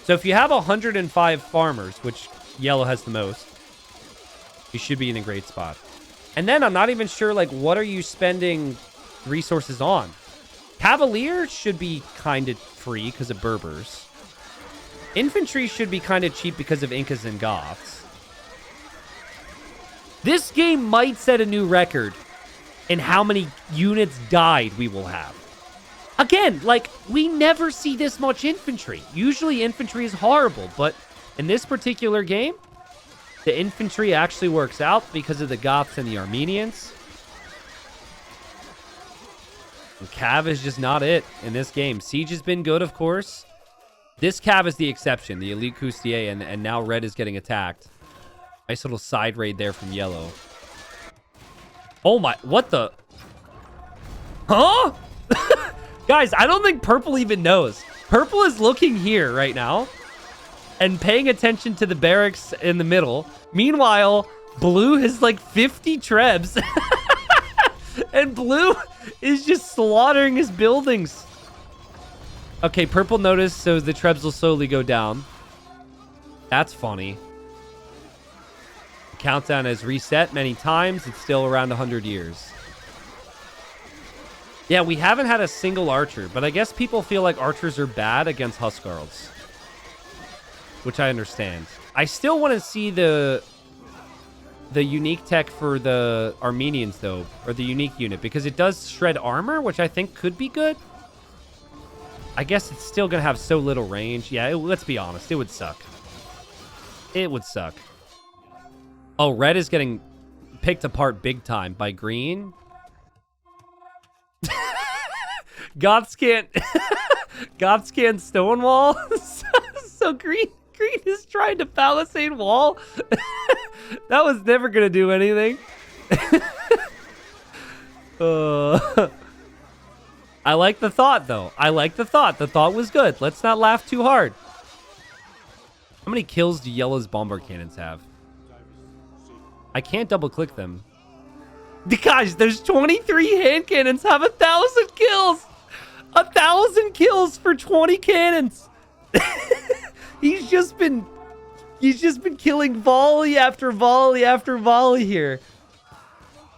So if you have 105 farmers, which yellow has the most, you should be in a great spot. And then I'm not even sure, like, what are you spending resources on? Cavalier should be kind of free because of Berbers. Infantry should be kind of cheap because of Incas and Goths. This game might set a new record in how many units died we will have. Again, like, we never see this much infantry. Usually infantry is horrible, but in this particular game, the infantry actually works out because of the Goths and the Armenians. And Cav is just not it in this game. Siege has been good, of course. This Cav is the exception, the Elite Coustier, and now red is getting attacked. Nice little side raid there from yellow. Oh my, what the? Huh? Guys, I don't think purple even knows. Purple is looking here right now and paying attention to the barracks in the middle. Meanwhile, blue has like 50 trebs. And blue is just slaughtering his buildings. Okay, purple noticed, so the trebs will slowly go down. That's funny. The countdown has reset many times. It's still around 100 years. Yeah, we haven't had a single archer, but I guess people feel like archers are bad against Huskarls. Which I understand. I still want to see the unique tech for the Armenians, though, or the unique unit, because it does shred armor, which I think could be good. I guess it's still going to have so little range. Yeah, let's be honest. It would suck. It would suck. Oh, red is getting picked apart big time by green. Goths can't stonewall. So green is trying to palisade wall. That was never gonna do anything. I like the thought, though. I like the thought. The thought was good. Let's not laugh too hard. How many kills do yellow's bombard cannons have? I can't double click them. Guys, there's 23 hand cannons have 1,000 kills. 1,000 kills for 20 cannons. He's just been killing volley after volley after volley here.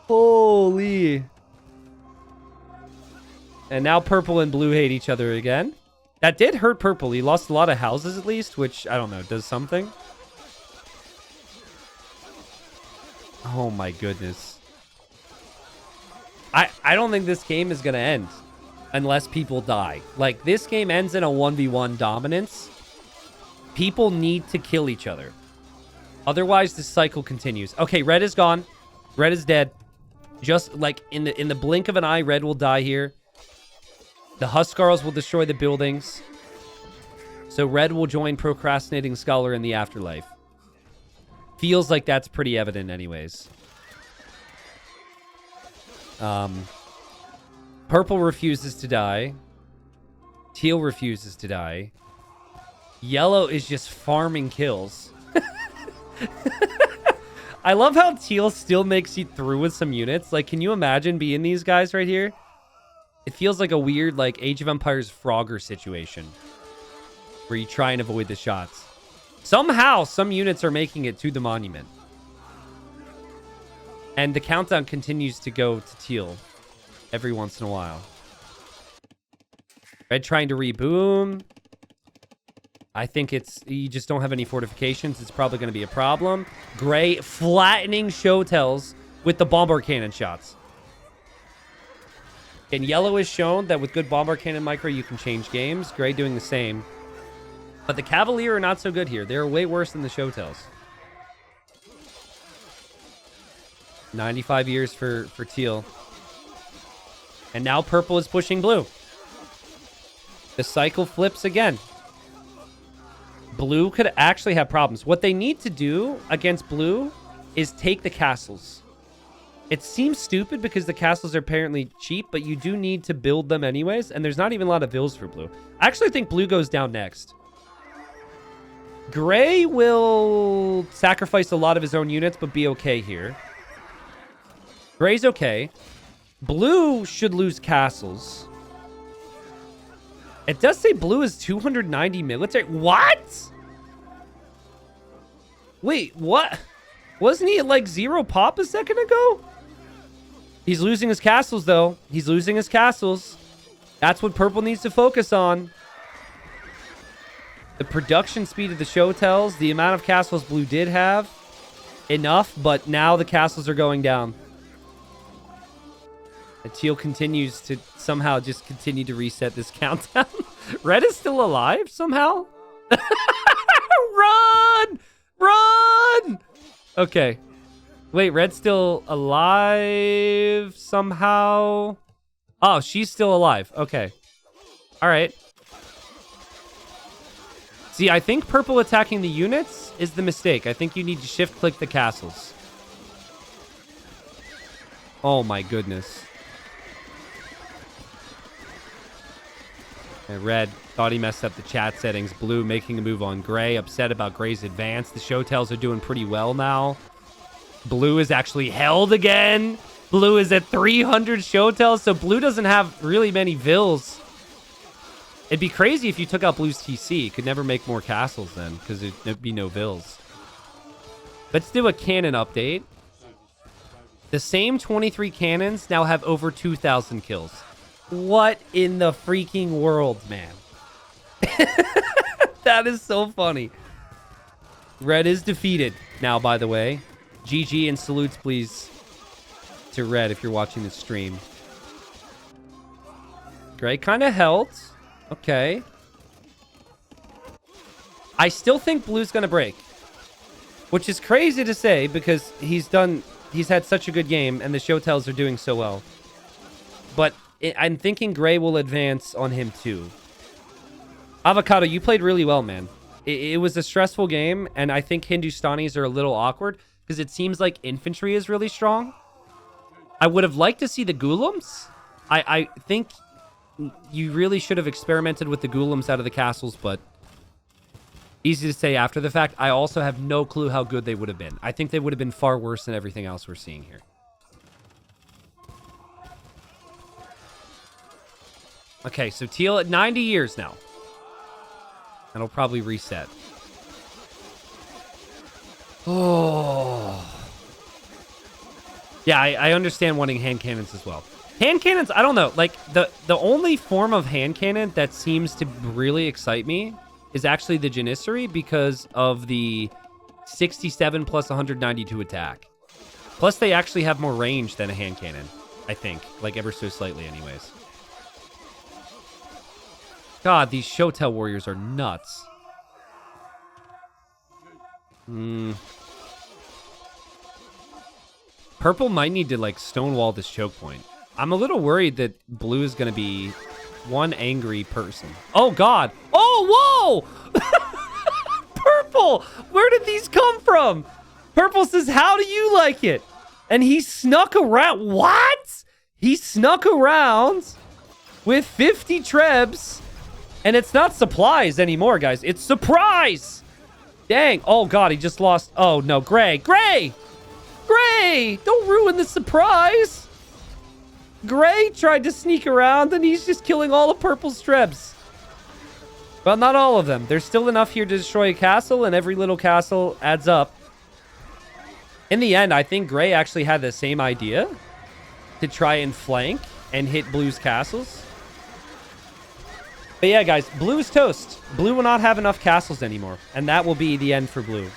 Holy. And now purple and blue hate each other again. That did hurt purple. He lost a lot of houses at least, which, I don't know, does something. Oh my goodness. I don't think this game is going to end unless people die. Like, this game ends in a 1v1 dominance. People need to kill each other. Otherwise, the cycle continues. Okay, red is gone. Red is dead. Just like in the blink of an eye, red will die here. The Huskarls will destroy the buildings. So red will join Procrastinating Scholar in the afterlife. Feels like that's pretty evident anyways. Purple refuses to die. Teal refuses to die. Yellow is just farming kills. I love how teal still makes you through with some units. Like, can you imagine being these guys right here? It feels like a weird, like, Age of Empires Frogger situation. Where you try and avoid the shots. Somehow, some units are making it to the monument. And the countdown continues to go to teal every once in a while. Red trying to reboom. I think you just don't have any fortifications. It's probably going to be a problem. Gray flattening Showtells with the bombard cannon shots. And yellow has shown that with good bombard cannon micro, you can change games. Gray doing the same. But the Cavalier are not so good here. They're way worse than the Showtells. 95 years for teal. And now purple is pushing blue. The cycle flips again. Blue could actually have problems. What they need to do against blue is take the castles. It seems stupid because the castles are apparently cheap, but you do need to build them anyways, and there's not even a lot of vills for blue. I actually think blue goes down next. Gray will sacrifice a lot of his own units, but be okay here. Gray's okay. Blue should lose castles. It does say blue is 290 military. What? Wait, what? Wasn't he at like 0 pop a second ago? He's losing his castles, though. He's losing his castles. That's what purple needs to focus on. The production speed of the Showtells, the amount of castles blue did have, enough, but now the castles are going down. And teal continues to somehow just continue to reset this countdown. Red is still alive somehow? Run! Run! Okay. Wait, Red's still alive somehow? Oh, she's still alive. Okay. All right. See, I think purple attacking the units is the mistake. I think you need to shift-click the castles. Oh, my goodness. And Red thought he messed up the chat settings. Blue making a move on Gray. Upset about Gray's advance. The Showtells are doing pretty well now. Blue is actually held again. Blue is at 300 Showtells, so blue doesn't have really many vills. It'd be crazy if you took out blue's TC. You could never make more castles then, because there'd be no vills. Let's do a cannon update. The same 23 cannons now have over 2,000 kills. What in the freaking world, man? That is so funny. Red is defeated now, by the way. GG and salutes, please, to Red if you're watching the stream. Gray kind of held. Okay. I still think blue's going to break. Which is crazy to say because he's had such a good game and the Showtells are doing so well. But I'm thinking Gray will advance on him too. Avocado, you played really well, man. It was a stressful game, and I think Hindustanis are a little awkward because it seems like infantry is really strong. I would have liked to see the Ghulams. I think you really should have experimented with the Ghulams out of the castles, but easy to say after the fact. I also have no clue how good they would have been. I think they would have been far worse than everything else we're seeing here. Okay, so teal at 90 years now. And it'll probably reset. Oh. Yeah, I understand wanting hand cannons as well. Hand cannons, I don't know. Like, the only form of hand cannon that seems to really excite me is actually the Janissary because of the 67 plus 192 attack. Plus, they actually have more range than a hand cannon, I think. Like, ever so slightly anyways. God, these Showtell warriors are nuts. Purple might need to, like, stonewall this choke point. I'm a little worried that blue is going to be one angry person. Oh, God. Oh, whoa! Purple! Where did these come from? Purple says, how do you like it? And he snuck around. What? He snuck around with 50 trebs. And it's not supplies anymore, guys. It's surprise. Dang. Oh, God. He just lost. Oh, no. Gray. Gray. Gray. Don't ruin the surprise. Gray tried to sneak around, and he's just killing all of Purple's trebs. Well, not all of them. There's still enough here to destroy a castle, and every little castle adds up. In the end, I think Gray actually had the same idea to try and flank and hit Blue's castles. But yeah, guys, Blue is toast. Blue will not have enough castles anymore, and that will be the end for Blue.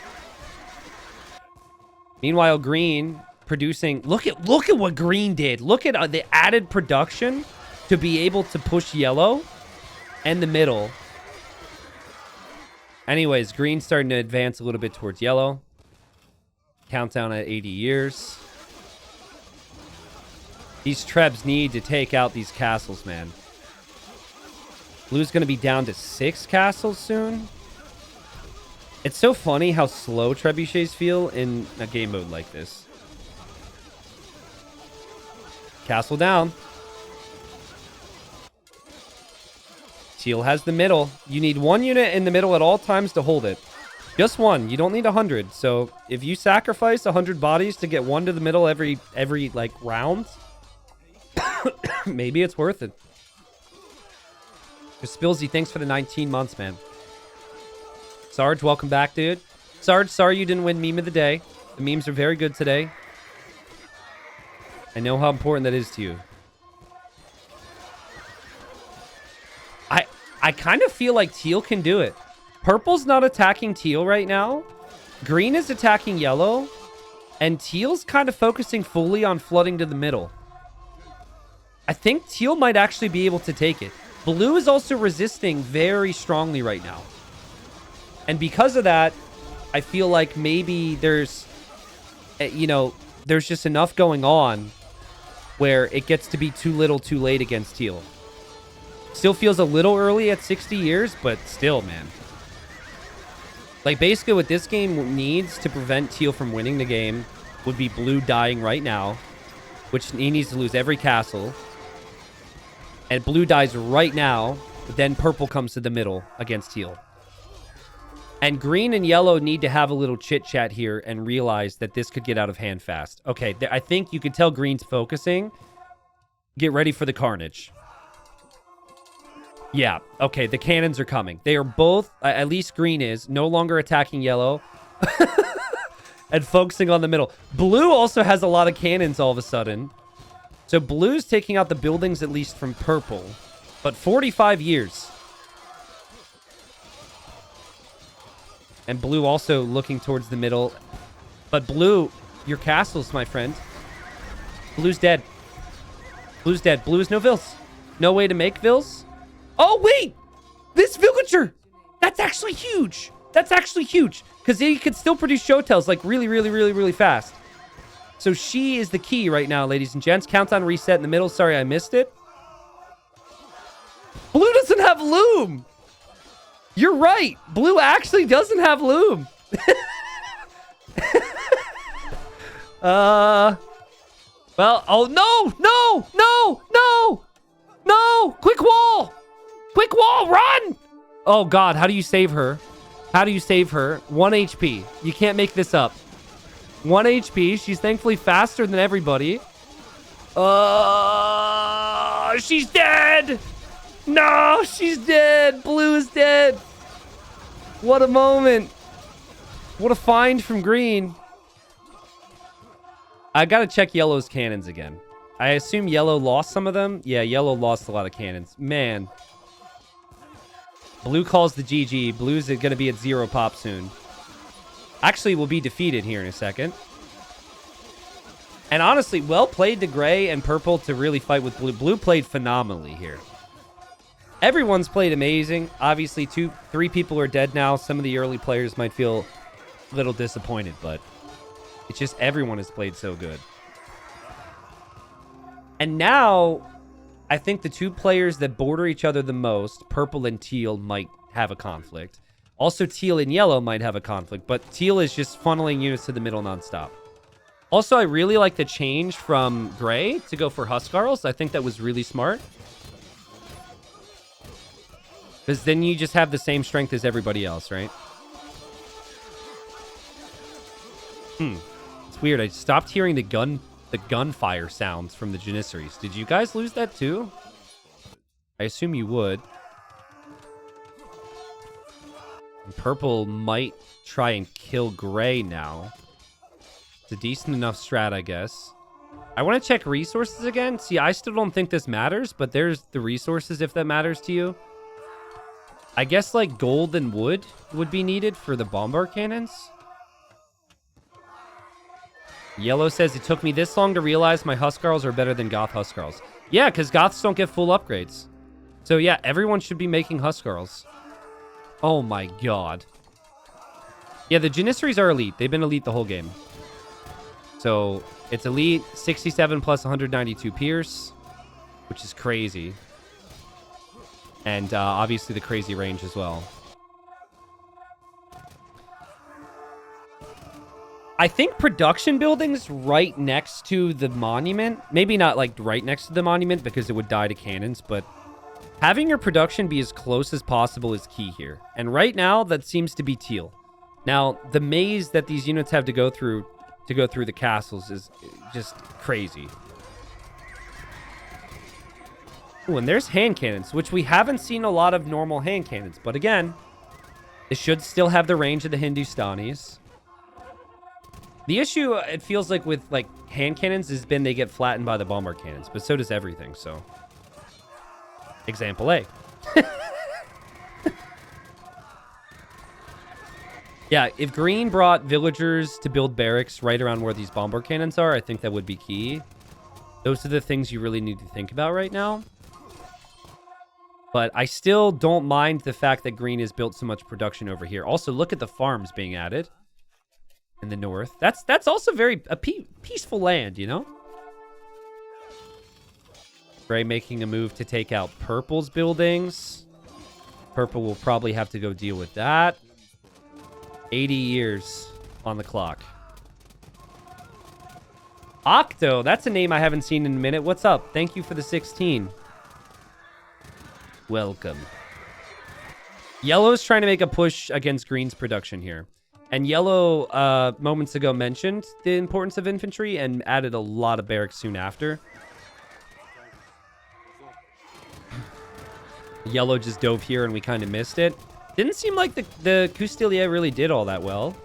Meanwhile, Green producing... Look at what Green did. Look at the added production to be able to push Yellow and the middle. Anyways, Green's starting to advance a little bit towards Yellow. Countdown at 80 years. These Trebs need to take out these castles, man. Blue's going to be down to 6 castles soon. It's so funny how slow trebuchets feel in a game mode like this. Castle down. Teal has the middle. You need 1 unit in the middle at all times to hold it. Just 1. You don't need 100. So if you sacrifice 100 bodies to get 1 to the middle every like round, maybe it's worth it. Spillsy, thanks for the 19 months, man. Sarge, welcome back, dude. Sarge, sorry you didn't win meme of the day. The memes are very good today. I know how important that is to you. I kind of feel like Teal can do it. Purple's not attacking Teal right now. Green is attacking Yellow. And Teal's kind of focusing fully on flooding to the middle. I think Teal might actually be able to take it. Blue is also resisting very strongly right now. And because of that, I feel like maybe there's, there's just enough going on where it gets to be too little too late against Teal. Still feels a little early at 60 years, but still, man. Like, basically what this game needs to prevent Teal from winning the game would be Blue dying right now, which he needs to lose every castle. And Blue dies right now, then Purple comes to the middle against Teal. And Green and Yellow need to have a little chit-chat here and realize that this could get out of hand fast. Okay, I think you can tell Green's focusing. Get ready for the carnage. Yeah, okay, the cannons are coming. They are both, at least Green is, no longer attacking Yellow and focusing on the middle. Blue also has a lot of cannons all of a sudden. So Blue's taking out the buildings at least from Purple. But 45 years. And Blue also looking towards the middle. But Blue, your castles, my friend. Blue's dead. Blue's dead. Blue has no vills. No way to make vills. Oh, wait! This villager! That's actually huge! That's actually huge! Because he could still produce Showtells, like, really, really, really, really fast. So she is the key right now, ladies and gents. Countdown reset in the middle. Sorry, I missed it. Blue doesn't have Loom! You're right! Blue actually doesn't have Loom! Well, oh, no! No! No! No! No! Quick wall! Quick wall, run! Oh, God, how do you save her? How do you save her? 1 HP. You can't make this up. 1 HP. She's thankfully faster than everybody. She's dead! No, she's dead! Blue is dead! What a moment. What a find from Green. I gotta check Yellow's cannons again. I assume Yellow lost some of them. Yeah, Yellow lost a lot of cannons. Man. Blue calls the GG. Blue's going to be at 0 pop soon. Actually, will be defeated here in a second. And honestly, well played to Gray and Purple to really fight with Blue. Blue played phenomenally here. Everyone's played amazing. Obviously, 3 people are dead now. Some of the early players might feel a little disappointed, but it's just everyone has played so good. And now, I think the 2 players that border each other the most, Purple and Teal, might have a conflict. Also, Teal and Yellow might have a conflict, but Teal is just funneling units to the middle nonstop. Also, I really like the change from Gray to go for Huskarls. I think that was really smart. Because then you just have the same strength as everybody else, right? It's weird. I stopped hearing the gunfire sounds from the Janissaries. Did you guys lose that too? I assume you would. Purple might try and kill gray now. It's a decent enough strat, I guess. I want to check resources again. See, I still don't think this matters, but there's the resources if that matters to you. I guess, like, gold and wood would be needed for the bombard cannons. Yellow says, it took me this long to realize my Huskarls are better than Goth Huskarls. Yeah, because Goths don't get full upgrades. So, yeah, everyone should be making Huskarls. Oh, my God. Yeah, the Janissaries are elite. They've been elite the whole game. So, it's elite, 67 plus 192 Pierce, which is crazy. And obviously the crazy range as well. I think production buildings right next to the monument, maybe not like right next to the monument because it would die to cannons, but having your production be as close as possible is key here. And right now, that seems to be teal. Now, the maze that these units have to go through the castles is just crazy. Ooh, and there's hand cannons, which we haven't seen a lot of normal hand cannons. But again, it should still have the range of the Hindustanis. The issue, it feels like, with like hand cannons has been they get flattened by the bombard cannons. But so does everything, so. Example A. Yeah, if green brought villagers to build barracks right around where these bombard cannons are, I think that would be key. Those are the things you really need to think about right now. But I still don't mind the fact that green has built so much production over here. Also, look at the farms being added in the north. That's also a peaceful land, you know? Gray making a move to take out purple's buildings. Purple will probably have to go deal with that. 80 years on the clock. Octo, that's a name I haven't seen in a minute. What's up? Thank you for the 16. Welcome. Yellow's trying to make a push against green's production here. And Yellow, moments ago, mentioned the importance of infantry and added a lot of barracks soon after. Yellow just dove here and we kind of missed it. Didn't seem like the Custilier really did all that well.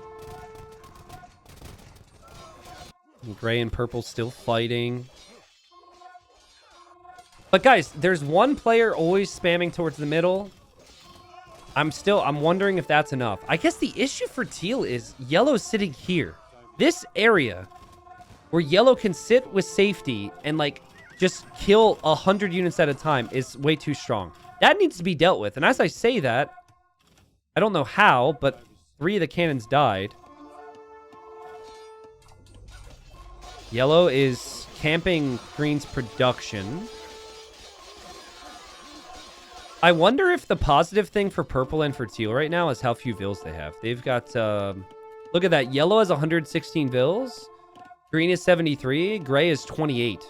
Gray and purple still fighting. But guys, there's one player always spamming towards the middle. I'm wondering if that's enough. I guess the issue for teal is yellow's sitting here. This area where yellow can sit with safety and like just kill 100 units at a time is way too strong. That needs to be dealt with. And as I say that, I don't know how, but 3 of the cannons died. Yellow is camping green's production. I wonder if the positive thing for purple and for teal right now is how few vills they have. They've got, look at that. Yellow has 116 vills. Green is 73. Gray is 28.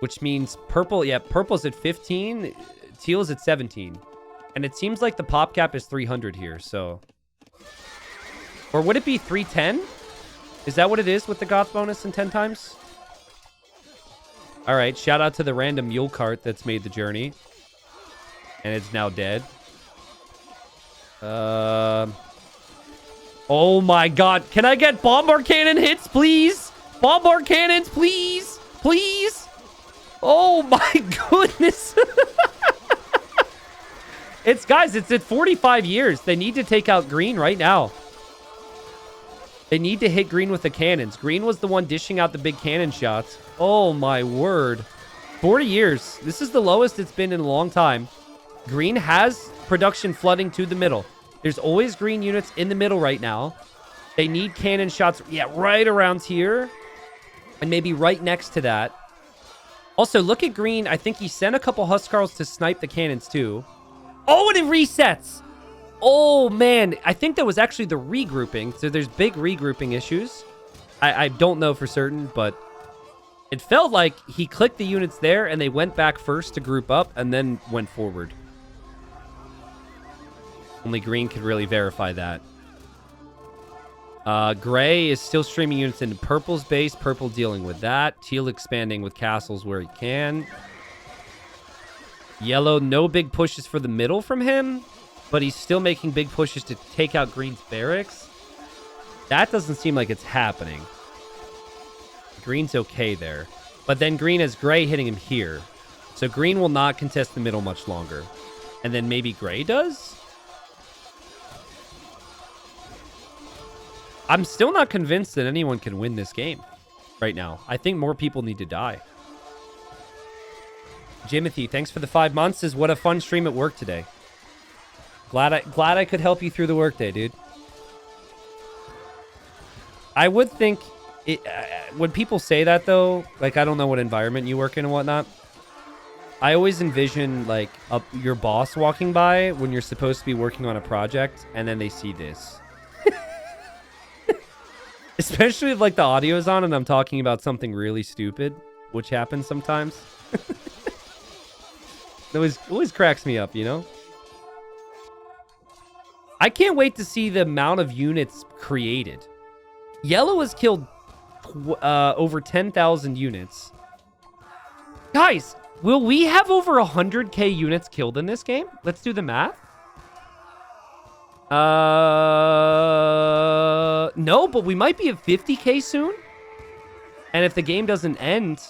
Which means purple, yeah, purple's at 15. Teal's at 17. And it seems like the pop cap is 300 here, so. Or would it be 310? Is that what it is with the Goth bonus in 10 times? All right, shout out to the random mule cart that's made the journey. And it's now dead. Oh my god. Can I get bombard cannon hits, please? Bombard cannons, please? Please? Oh my goodness. Guys, it's at 45 years. They need to take out green right now. They need to hit green with the cannons. Green was the one dishing out the big cannon shots. Oh my word. 40 years. This is the lowest it's been in a long time. Green has production flooding to the middle. There's always green units in the middle right now. They need cannon shots, yeah, right around here. And maybe right next to that. Also, look at green. I think he sent a couple Huskarls to snipe the cannons too. Oh, and it resets. Oh, man. I think that was actually the regrouping. So there's big regrouping issues. I don't know for certain, but it felt like he clicked the units there and they went back first to group up and then went forward. Only green could really verify that. Gray is still streaming units into purple's base. Purple dealing with that. Teal expanding with castles where he can. Yellow, no big pushes for the middle from him. but he's still making big pushes to take out Green's barracks. That doesn't seem like it's happening. Green's okay there. But then Green has Gray hitting him here. So Green will not contest the middle much longer. And then maybe Gray does? I'm still not convinced that anyone can win this game right now. I think more people need to die. Jimothy, thanks for the 5 months. Says, what a fun stream at work today. Glad I could help you through the workday, dude. I would think it, when people say that though, like I don't know what environment you work in and whatnot. I always envision like your boss walking by when you're supposed to be working on a project, and then they see this. Especially if like the audio is on and I'm talking about something really stupid, which happens sometimes. It always cracks me up, you know? I can't wait to see the amount of units created. Yellow has killed over 10,000 units. Guys, will we have over 100k units killed in this game? Let's do the math. No, but we might be at 50k soon. And if the game doesn't end,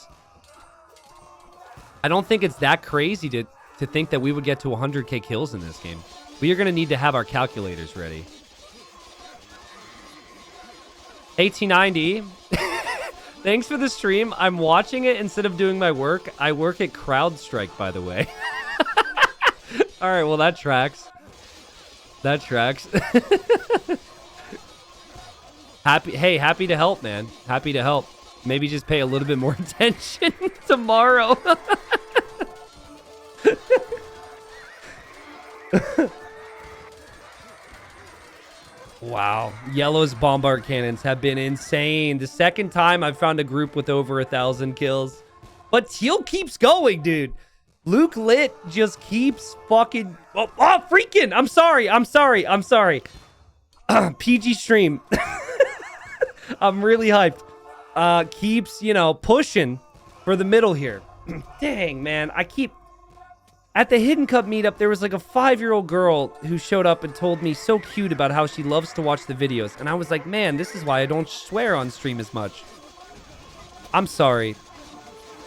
I don't think it's that crazy to think that we would get to 100k kills in this game. We are going to need to have our calculators ready. 1890. Thanks for the stream. I'm watching it instead of doing my work. I work at CrowdStrike, by the way. All right, well, that tracks. That tracks. Happy to help, man. Happy to help. Maybe just pay a little bit more attention tomorrow. Wow. Yellow's bombard cannons have been insane. The second time I've found a group with over 1,000 kills. But Teal keeps going, dude. Luke Lit just keeps fucking... Oh, freaking! I'm sorry. PG stream. I'm really hyped. Keeps, you know, pushing for the middle here. Dang, man. I keep... At the Hidden Cup meetup, there was like a 5-year-old girl who showed up and told me so cute about how she loves to watch the videos. And I was like, man, this is why I don't swear on stream as much. I'm sorry.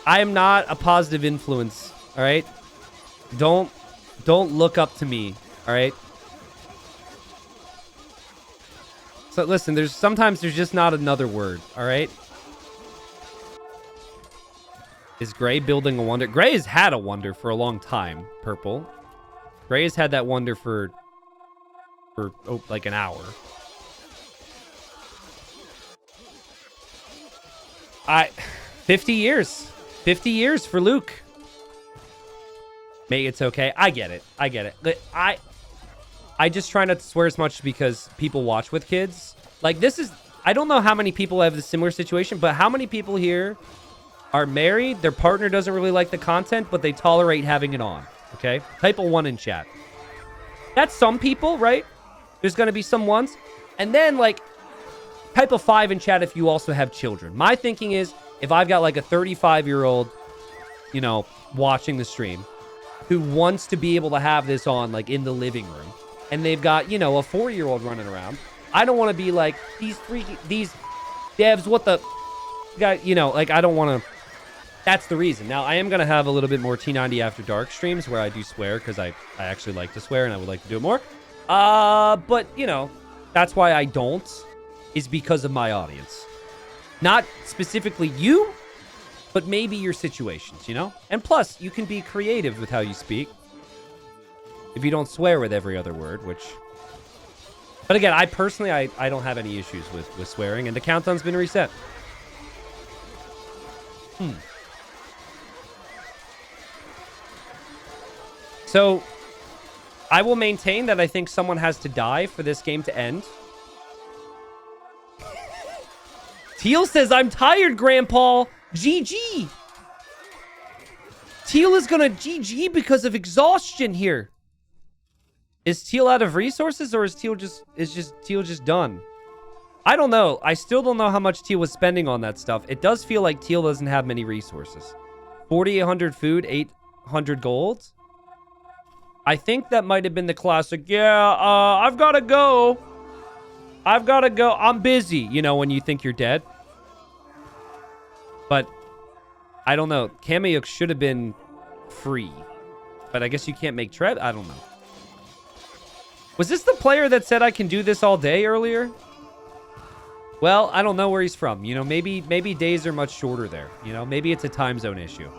I am not a positive influence, all right? Don't look up to me, all right? So listen, sometimes there's just not another word, all right? Is Gray building a wonder? Gray has had a wonder for a long time, Purple. Gray has had that wonder for like an hour. 50 years. 50 years for Luke. Maybe it's okay. I get it. I just try not to swear as much because people watch with kids. Like this is, I don't know how many people have the similar situation, but how many people here are married, their partner doesn't really like the content, but they tolerate having it on, okay? Type a 1 in chat. That's some people, right? There's going to be some ones. And then, like, type a 5 in chat if you also have children. My thinking is, if I've got, like, a 35-year-old, you know, watching the stream, who wants to be able to have this on, like, in the living room, and they've got, you know, a 4-year-old running around, I don't want to be like, these devs, what the... Got, you know, like, I don't want to... That's the reason. Now, I am going to have a little bit more T90 After Dark streams where I do swear because I actually like to swear and I would like to do it more. But, you know, that's why I don't, is because of my audience. Not specifically you, but maybe your situations, you know? And plus, you can be creative with how you speak. If you don't swear with every other word, which... But again, I personally, I don't have any issues with swearing, and the countdown's been reset. So, I will maintain that I think someone has to die for this game to end. Teal says, I'm tired, Grandpa. GG. Teal is gonna GG because of exhaustion here. Is Teal out of resources, or is Teal just done? I don't know. I still don't know how much Teal was spending on that stuff. It does feel like Teal doesn't have many resources. 4,800 food, 800 gold. I think that might have been the classic, yeah, I've got to go. I'm busy, you know, when you think you're dead. But I don't know. Kameyuk should have been free. But I guess you can't make tread. I don't know. Was this the player that said I can do this all day earlier? Well, I don't know where he's from. You know, maybe days are much shorter there. You know, maybe it's a time zone issue.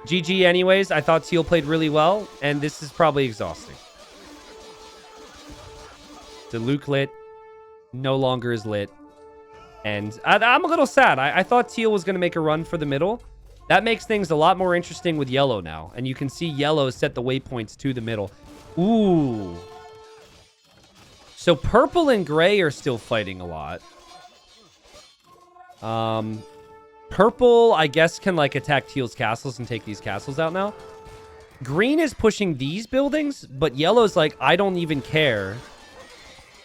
GG anyways. I thought Teal played really well, and this is probably exhausting. The Luke lit no longer is lit. And I'm a little sad. I thought Teal was going to make a run for the middle. That makes things a lot more interesting with yellow now. And you can see yellow set the waypoints to the middle. Ooh. So purple and gray are still fighting a lot. Purple, I guess, can like attack Teal's castles and take these castles out now. Green is pushing these buildings, but yellow's like, I don't even care.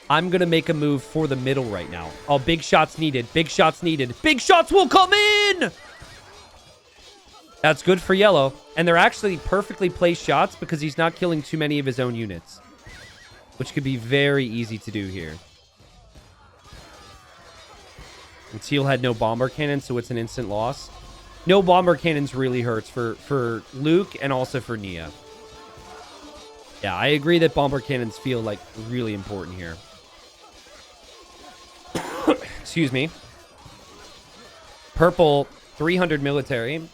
I'm going to make a move for the middle right now. Oh, big shots needed. Big shots needed. Big shots will come in! That's good for yellow. And they're actually perfectly placed shots because he's not killing too many of his own units. Which could be very easy to do here. And Teal had no bomber cannon, so it's an instant loss. No bomber cannons really hurts for Luke and also for Nia. Yeah, I agree that bomber cannons feel like really important here. Excuse me. Purple, 300 military.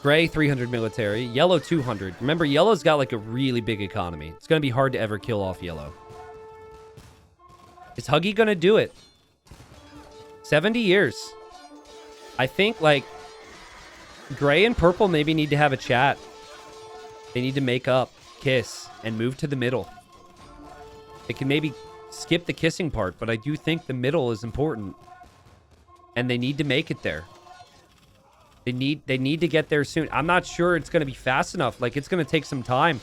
Gray, 300 military. Yellow, 200. Remember, yellow's got like a really big economy. It's going to be hard to ever kill off yellow. Is Huggy going to do it? 70 years. I think like gray and purple maybe need to have a chat. They need to make up, kiss, and move to the middle. They can maybe skip the kissing part, but I do think the middle is important. And they need to make it there. They need to get there soon. I'm not sure it's going to be fast enough. Like, it's going to take some time.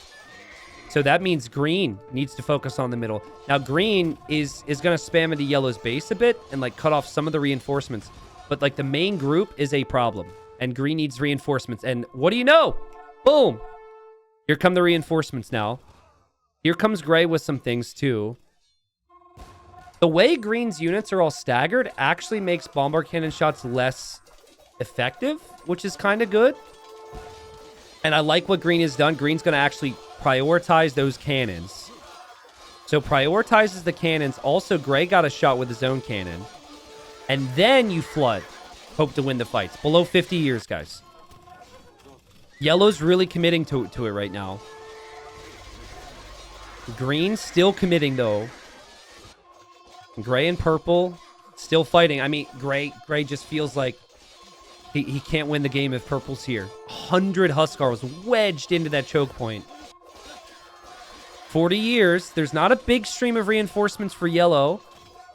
So that means green needs to focus on the middle. Now, green is going to spam into yellow's base a bit and, like, cut off some of the reinforcements. But, like, the main group is a problem. And green needs reinforcements. And what do you know? Boom! Here come the reinforcements now. Here comes gray with some things, too. The way green's units are all staggered actually makes bomber cannon shots less effective, which is kind of good. And I like what green has done. Green's going to actually prioritize those cannons. So prioritizes the cannons. Also, gray got a shot with his own cannon. And then you flood. Hope to win the fights. Below 50 years, guys. Yellow's really committing to it right now. Green still committing, though. Gray and purple still fighting. I mean, gray just feels like he can't win the game if purple's here. 100 Huskars wedged into that choke point. 40 years. There's not a big stream of reinforcements for yellow.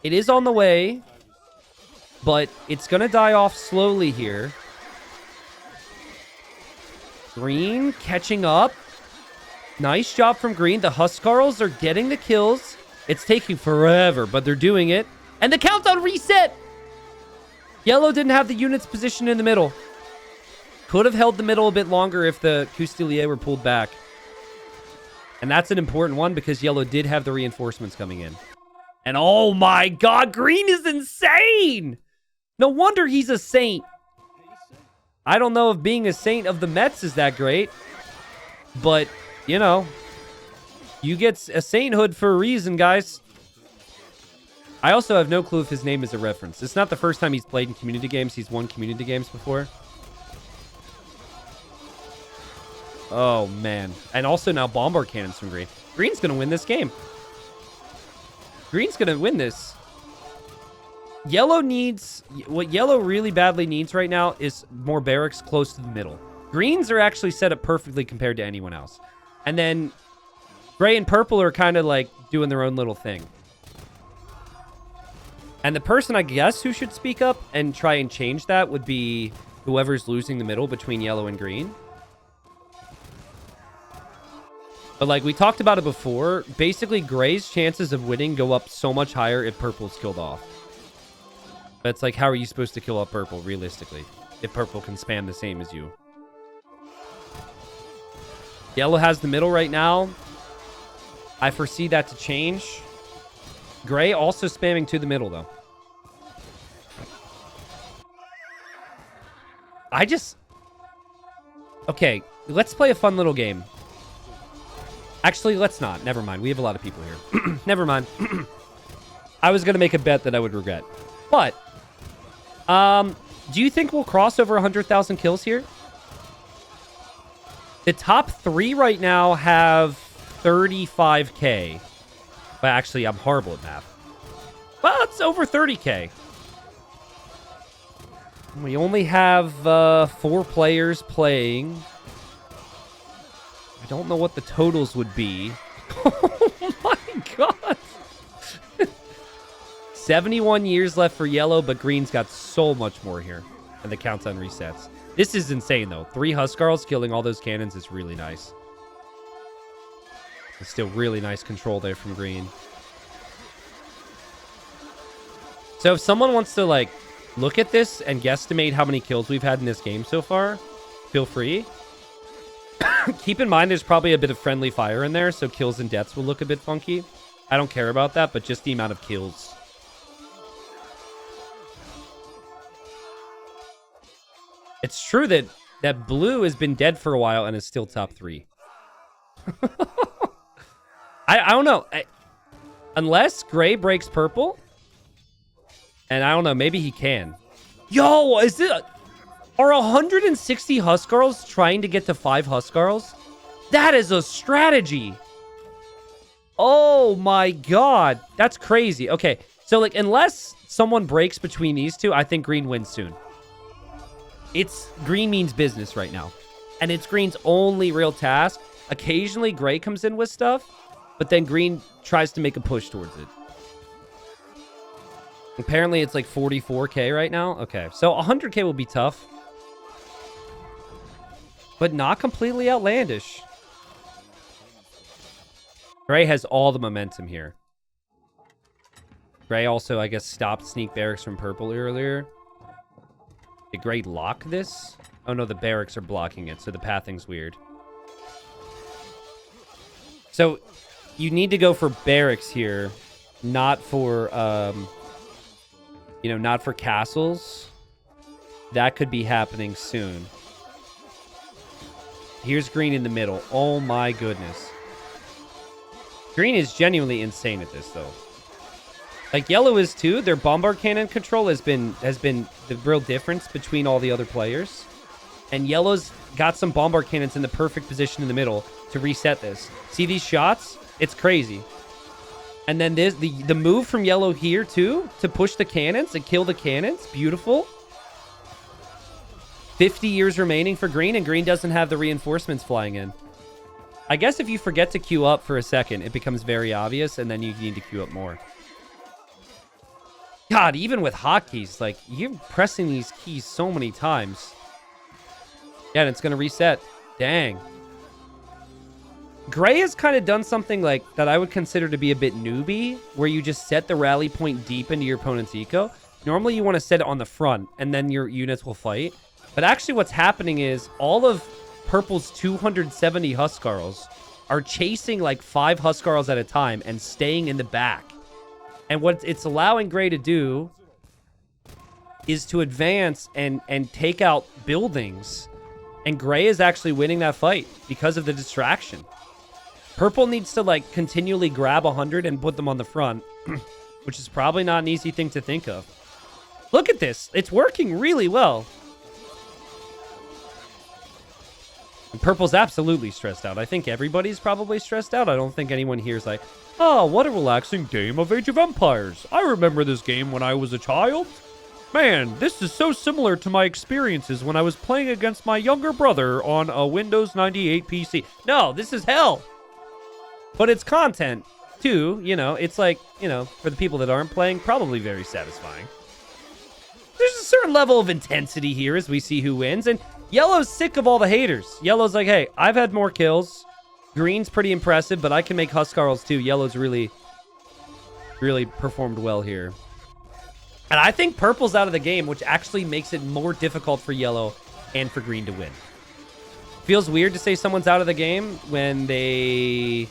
It is on the way, but it's going to die off slowly here. Green catching up. Nice job from green. The Huskarls are getting the kills. It's taking forever, but they're doing it. And the countdown reset! Yellow didn't have the units positioned in the middle. Could have held the middle a bit longer if the Custelier were pulled back. And that's an important one because yellow did have the reinforcements coming in. And oh my god, green is insane! No wonder he's a saint. I don't know if being a saint of the Mets is that great. But, you know, you get a sainthood for a reason, guys. I also have no clue if his name is a reference. It's not the first time he's played in community games. He's won community games before. Oh, man. And also now bomber cannons from green. Green's going to win this game. Green's going to win this. Yellow needs... What yellow really badly needs right now is more barracks close to the middle. Greens are actually set up perfectly compared to anyone else. And then gray and purple are kind of like doing their own little thing. And the person, I guess, who should speak up and try and change that would be whoever's losing the middle between yellow and green. But like we talked about it before, basically gray's chances of winning go up so much higher if purple's killed off. But it's like, how are you supposed to kill off purple, realistically, if purple can spam the same as you? Yellow has the middle right now. I foresee that to change. Gray also spamming to the middle, though. Okay, let's play a fun little game. Actually, let's not. Never mind. We have a lot of people here. Never mind. I was going to make a bet that I would regret. But, do you think we'll cross over 100,000 kills here? The top 3 right now have 35K. But actually, I'm horrible at math. Well, it's over 30K. We only have 4 players playing. I don't know what the totals would be. Oh my god. 71 years left for yellow, but green's got so much more here. And the countdown resets. This is insane, though. 3 Huskarls killing all those cannons is really nice. It's still really nice control there from green. So if someone wants to, like, look at this and guesstimate how many kills we've had in this game so far, feel free. Keep in mind there's probably a bit of friendly fire in there, so kills and deaths will look a bit funky. I don't care about that, but just the amount of kills. It's true that blue has been dead for a while and is still top 3. I don't know. Unless gray breaks purple. And I don't know, maybe he can. Yo, is it... Are 160 Huskarls trying to get to 5 Huskarls? That is a strategy. Oh my god. That's crazy. Okay, so like, unless someone breaks between these two, I think green wins soon. Green means business right now. And it's green's only real task. Occasionally, gray comes in with stuff, but then green tries to make a push towards it. Apparently, it's like 44K right now. Okay, so 100K will be tough. But not completely outlandish. Gray has all the momentum here. Gray also, I guess, stopped sneak barracks from purple earlier. Did gray lock this? Oh no, the barracks are blocking it, so the pathing's weird. So, you need to go for barracks here, not for, not for castles. That could be happening soon. Here's green in the middle. Oh my goodness. Green is genuinely insane at this, though. Like, yellow is too. Their bombard cannon control has been the real difference between all the other players. And yellow's got some bombard cannons in the perfect position in the middle to reset this. See these shots? It's crazy. And then there's the move from yellow here, too, to push the cannons and kill the cannons. Beautiful. 50 years remaining for green, and green doesn't have the reinforcements flying in. I guess if you forget to queue up for a second, it becomes very obvious, and then you need to queue up more. God, even with hotkeys, like, you're pressing these keys so many times. Yeah, and it's going to reset. Dang. Gray has kind of done something like that I would consider to be a bit newbie, where you just set the rally point deep into your opponent's eco. Normally, you want to set it on the front, and then your units will fight. But actually, what's happening is all of purple's 270 Huskarls are chasing like 5 Huskarls at a time and staying in the back. And what it's allowing gray to do is to advance and take out buildings. And gray is actually winning that fight because of the distraction. Purple needs to, like, continually grab 100 and put them on the front, which is probably not an easy thing to think of. Look at this. It's working really well. And purple's absolutely stressed out. I think everybody's probably stressed out. I don't think anyone here is like, oh, what a relaxing game of Age of Empires. I remember this game when I was a child. Man, this is so similar to my experiences when I was playing against my younger brother on a Windows 98 PC. No, this is hell. But it's content, too. You know, it's like, you know, for the people that aren't playing, probably very satisfying. There's a certain level of intensity here as we see who wins. And yellow's sick of all the haters. Yellow's like, hey, I've had more kills. Green's pretty impressive, but I can make Huskarls too. Yellow's really performed well here. And I think purple's out of the game, which actually makes it more difficult for yellow and for green to win. Feels weird to say someone's out of the game when they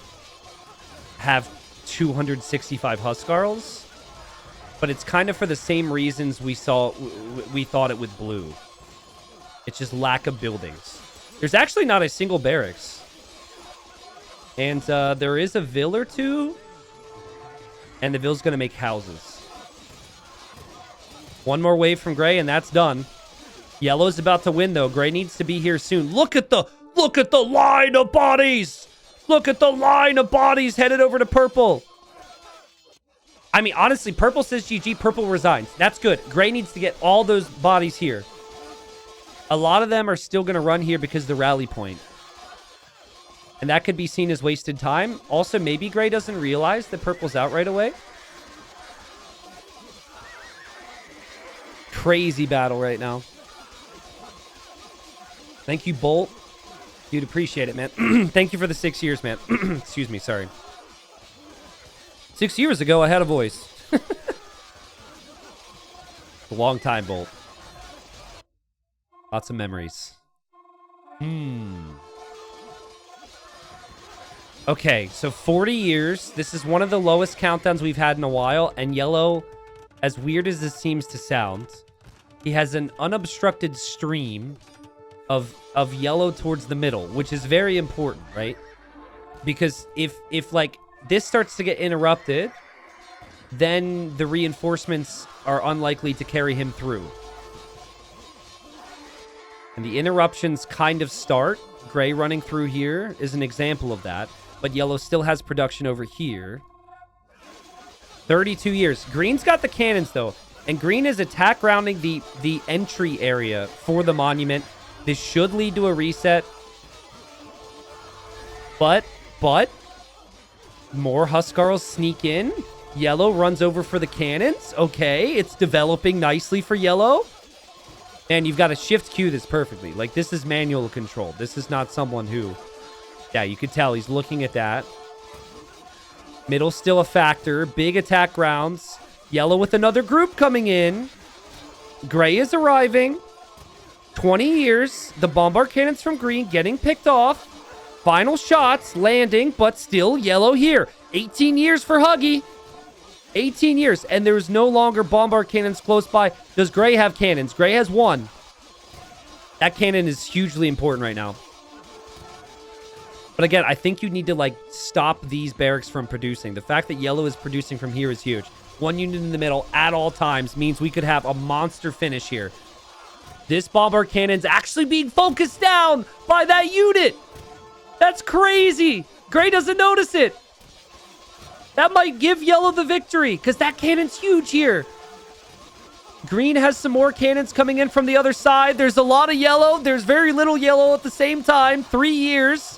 have 265 Huskarls, but it's kind of for the same reasons we thought it with blue. It's just lack of buildings. There's actually not a single barracks. And there is a vill or two. And the vill's going to make houses. One more wave from Gray, and that's done. Yellow's about to win, though. Gray needs to be here soon. Look at the line of bodies. Look at the line of bodies headed over to purple. I mean, honestly, purple says GG. Purple resigns. That's good. Gray needs to get all those bodies here. A lot of them are still going to run here because of the rally point. And that could be seen as wasted time. Also, maybe Gray doesn't realize that purple's out right away. Crazy battle right now. Thank you, Bolt. Dude, appreciate it, man. Thank you for the 6 years, man. Excuse me, sorry. 6 years ago, I had a voice. A long time, Bolt. Lots of memories. Okay, so 40 years. This is one of the lowest countdowns we've had in a while. And Yellow, as weird as this seems to sound, he has an unobstructed stream of Yellow towards the middle, which is very important, right? Because if like this starts to get interrupted, then the reinforcements are unlikely to carry him through. And the interruptions kind of start. Gray running through here is an example of that. But Yellow still has production over here. 32 years. Green's got the cannons, though. And Green is attack rounding the entry area for the monument. This should lead to a reset. But more Huskarls sneak in. Yellow runs over for the cannons. Okay, it's developing nicely for Yellow. And you've got a shift Q this perfectly. Like, this is manual control. This is not someone who... Yeah, you could tell he's looking at that. Middle's still a factor. Big attack rounds. Yellow with another group coming in. Gray is arriving. 20 years. The bombard cannons from Green getting picked off. Final shots landing, but still Yellow here. 18 years for Huggy. 18 years, and there's no longer bombard cannons close by. Does Gray have cannons? Gray has one. That cannon is hugely important right now. But again, I think you need to, like, stop these barracks from producing. The fact that Yellow is producing from here is huge. One unit in the middle at all times means we could have a monster finish here. This bombard cannon's actually being focused down by that unit. That's crazy. Gray doesn't notice it. That might give Yellow the victory, because that cannon's huge here. Green has some more cannons coming in from the other side. There's a lot of Yellow. There's very little Yellow at the same time. 3 years.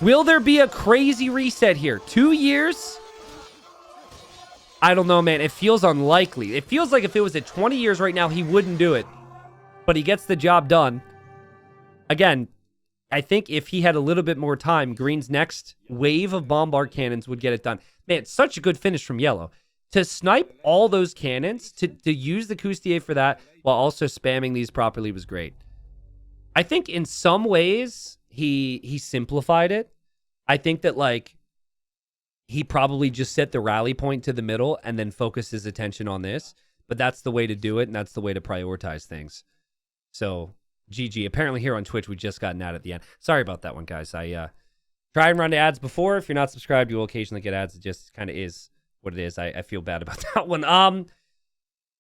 Will there be a crazy reset here? 2 years? I don't know, man. It feels unlikely. It feels like if it was at 20 years right now, he wouldn't do it. But he gets the job done. Again, I think if he had a little bit more time, Green's next wave of bombard cannons would get it done. Man, it's such a good finish from Yellow. To snipe all those cannons, to use the Coustier for that, while also spamming these properly was great. I think in some ways, he simplified it. I think that, like, he probably just set the rally point to the middle and then focused his attention on this. But that's the way to do it, and that's the way to prioritize things. So... GG. Apparently here on Twitch, we just got an ad at the end. Sorry about that one, guys. I try and run ads before. If you're not subscribed, you will occasionally get ads. It just kind of is what it is. I feel bad about that one.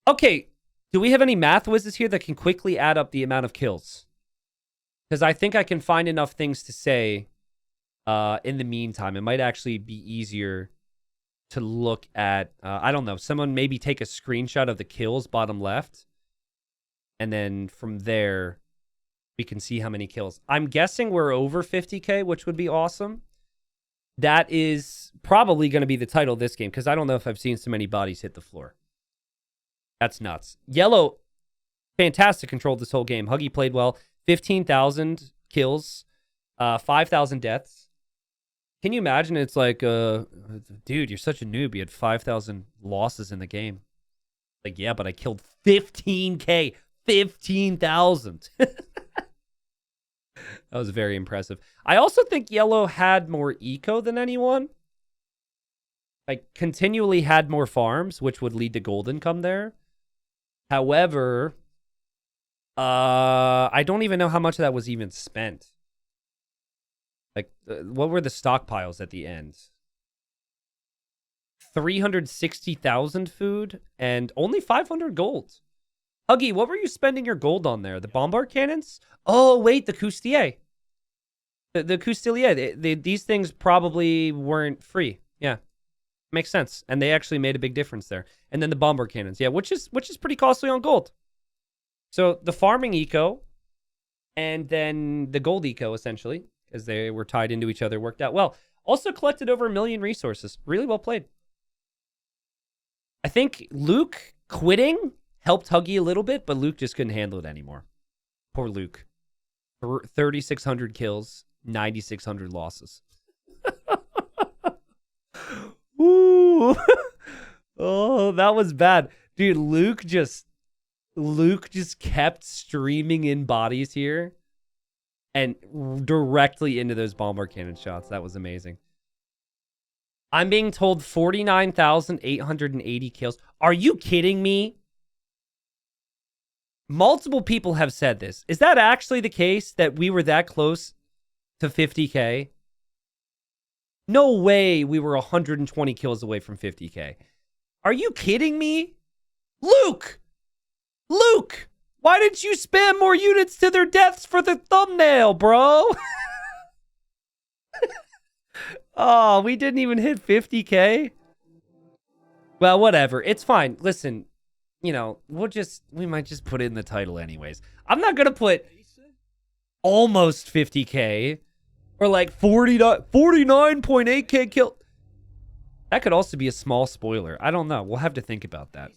Okay. Do we have any math whizzes here that can quickly add up the amount of kills? Because I think I can find enough things to say in the meantime. It might actually be easier to look at, I don't know, someone maybe take a screenshot of the kills bottom left. And then from there... we can see how many kills. I'm guessing we're over 50k, which would be awesome. That is probably going to be the title of this game, because I don't know if I've seen so many bodies hit the floor. That's nuts. Yellow, fantastic control this whole game. Huggy played well. 15,000 kills, 5,000 deaths. Can you imagine? It's like, dude, you're such a noob. You had 5,000 losses in the game. Like, yeah, but I killed 15k. 15,000. That was very impressive. I also think yellow had more eco than anyone. Like, continually had more farms, which would lead to gold income there. However, I don't even know how much of that was even spent. Like, what were the stockpiles at the end? 360,000 food and only 500 gold. Huggy, what were you spending your gold on there? The bombard cannons? Oh, wait, the Coustilier. The Coustilier. These things probably weren't free. Yeah, makes sense. And they actually made a big difference there. And then the bombard cannons. Yeah, which is pretty costly on gold. So the farming eco and then the gold eco, essentially, as they were tied into each other, worked out well. Also collected over 1 million resources. Really well played. I think Luke quitting helped Huggy a little bit, but Luke just couldn't handle it anymore. Poor Luke. 3,600 kills, 9,600 losses. Ooh. Oh, that was bad. Dude, Luke just kept streaming in bodies here and directly into those bombard cannon shots. That was amazing. I'm being told 49,880 kills. Are you kidding me? Multiple people have said this. Is that actually the case, that we were that close to 50K? No way we were 120 kills away from 50K. Are you kidding me? Luke! Luke! Why didn't you spam more units to their deaths for the thumbnail, bro? Oh, we didn't even hit 50K? Well, whatever. It's fine. Listen, you know, we might just put it in the title anyways. I'm not going to put almost 50K or like 49.8K kill. That could also be a small spoiler. I don't know. We'll have to think about that.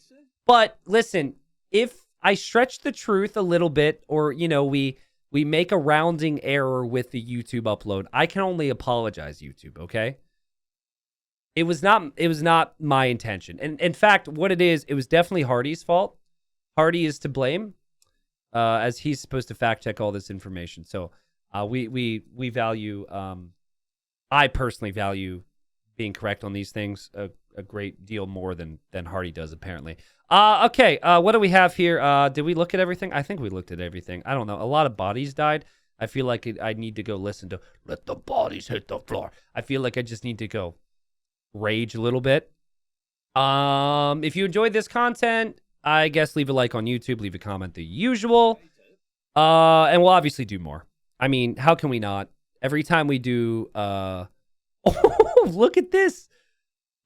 But listen, if I stretch the truth a little bit, or, you know, we make a rounding error with the YouTube upload, I can only apologize, YouTube, okay? It was not my intention. And in fact, what it was definitely Hardy's fault. Hardy is to blame, as he's supposed to fact check all this information. So we value, I personally value being correct on these things a great deal more than Hardy does, apparently. Okay, what do we have here? Did we look at everything? I think we looked at everything. I don't know. A lot of bodies died. I feel like I need to go listen to Let the Bodies Hit the Floor. I feel like I just need to go rage a little bit. If you enjoyed this content, I guess leave a like on YouTube, leave a comment, the usual. And we'll obviously do more. I mean, how can we not? Every time we do, oh, look at this.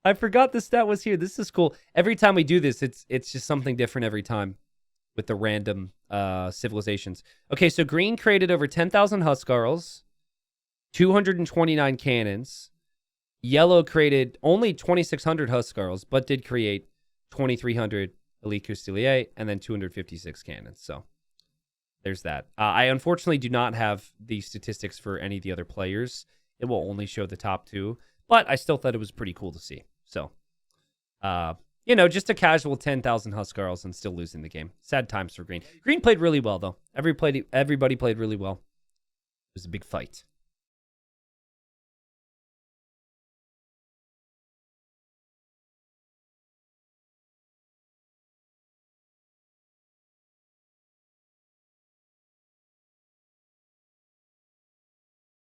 I forgot the stat was here. This is cool. Every time we do this, it's just something different every time with the random civilizations. Okay, so green created over 10,000 Huskarls, 229 cannons. Yellow created only 2,600 Huskarls, but did create 2,300 Elite Coustilier and then 256 cannons. So there's that. I unfortunately do not have the statistics for any of the other players. It will only show the top two, but I still thought it was pretty cool to see. So, you know, just a casual 10,000 Huskarls and still losing the game. Sad times for Green. Green played really well, though. Everybody played really well. It was a big fight.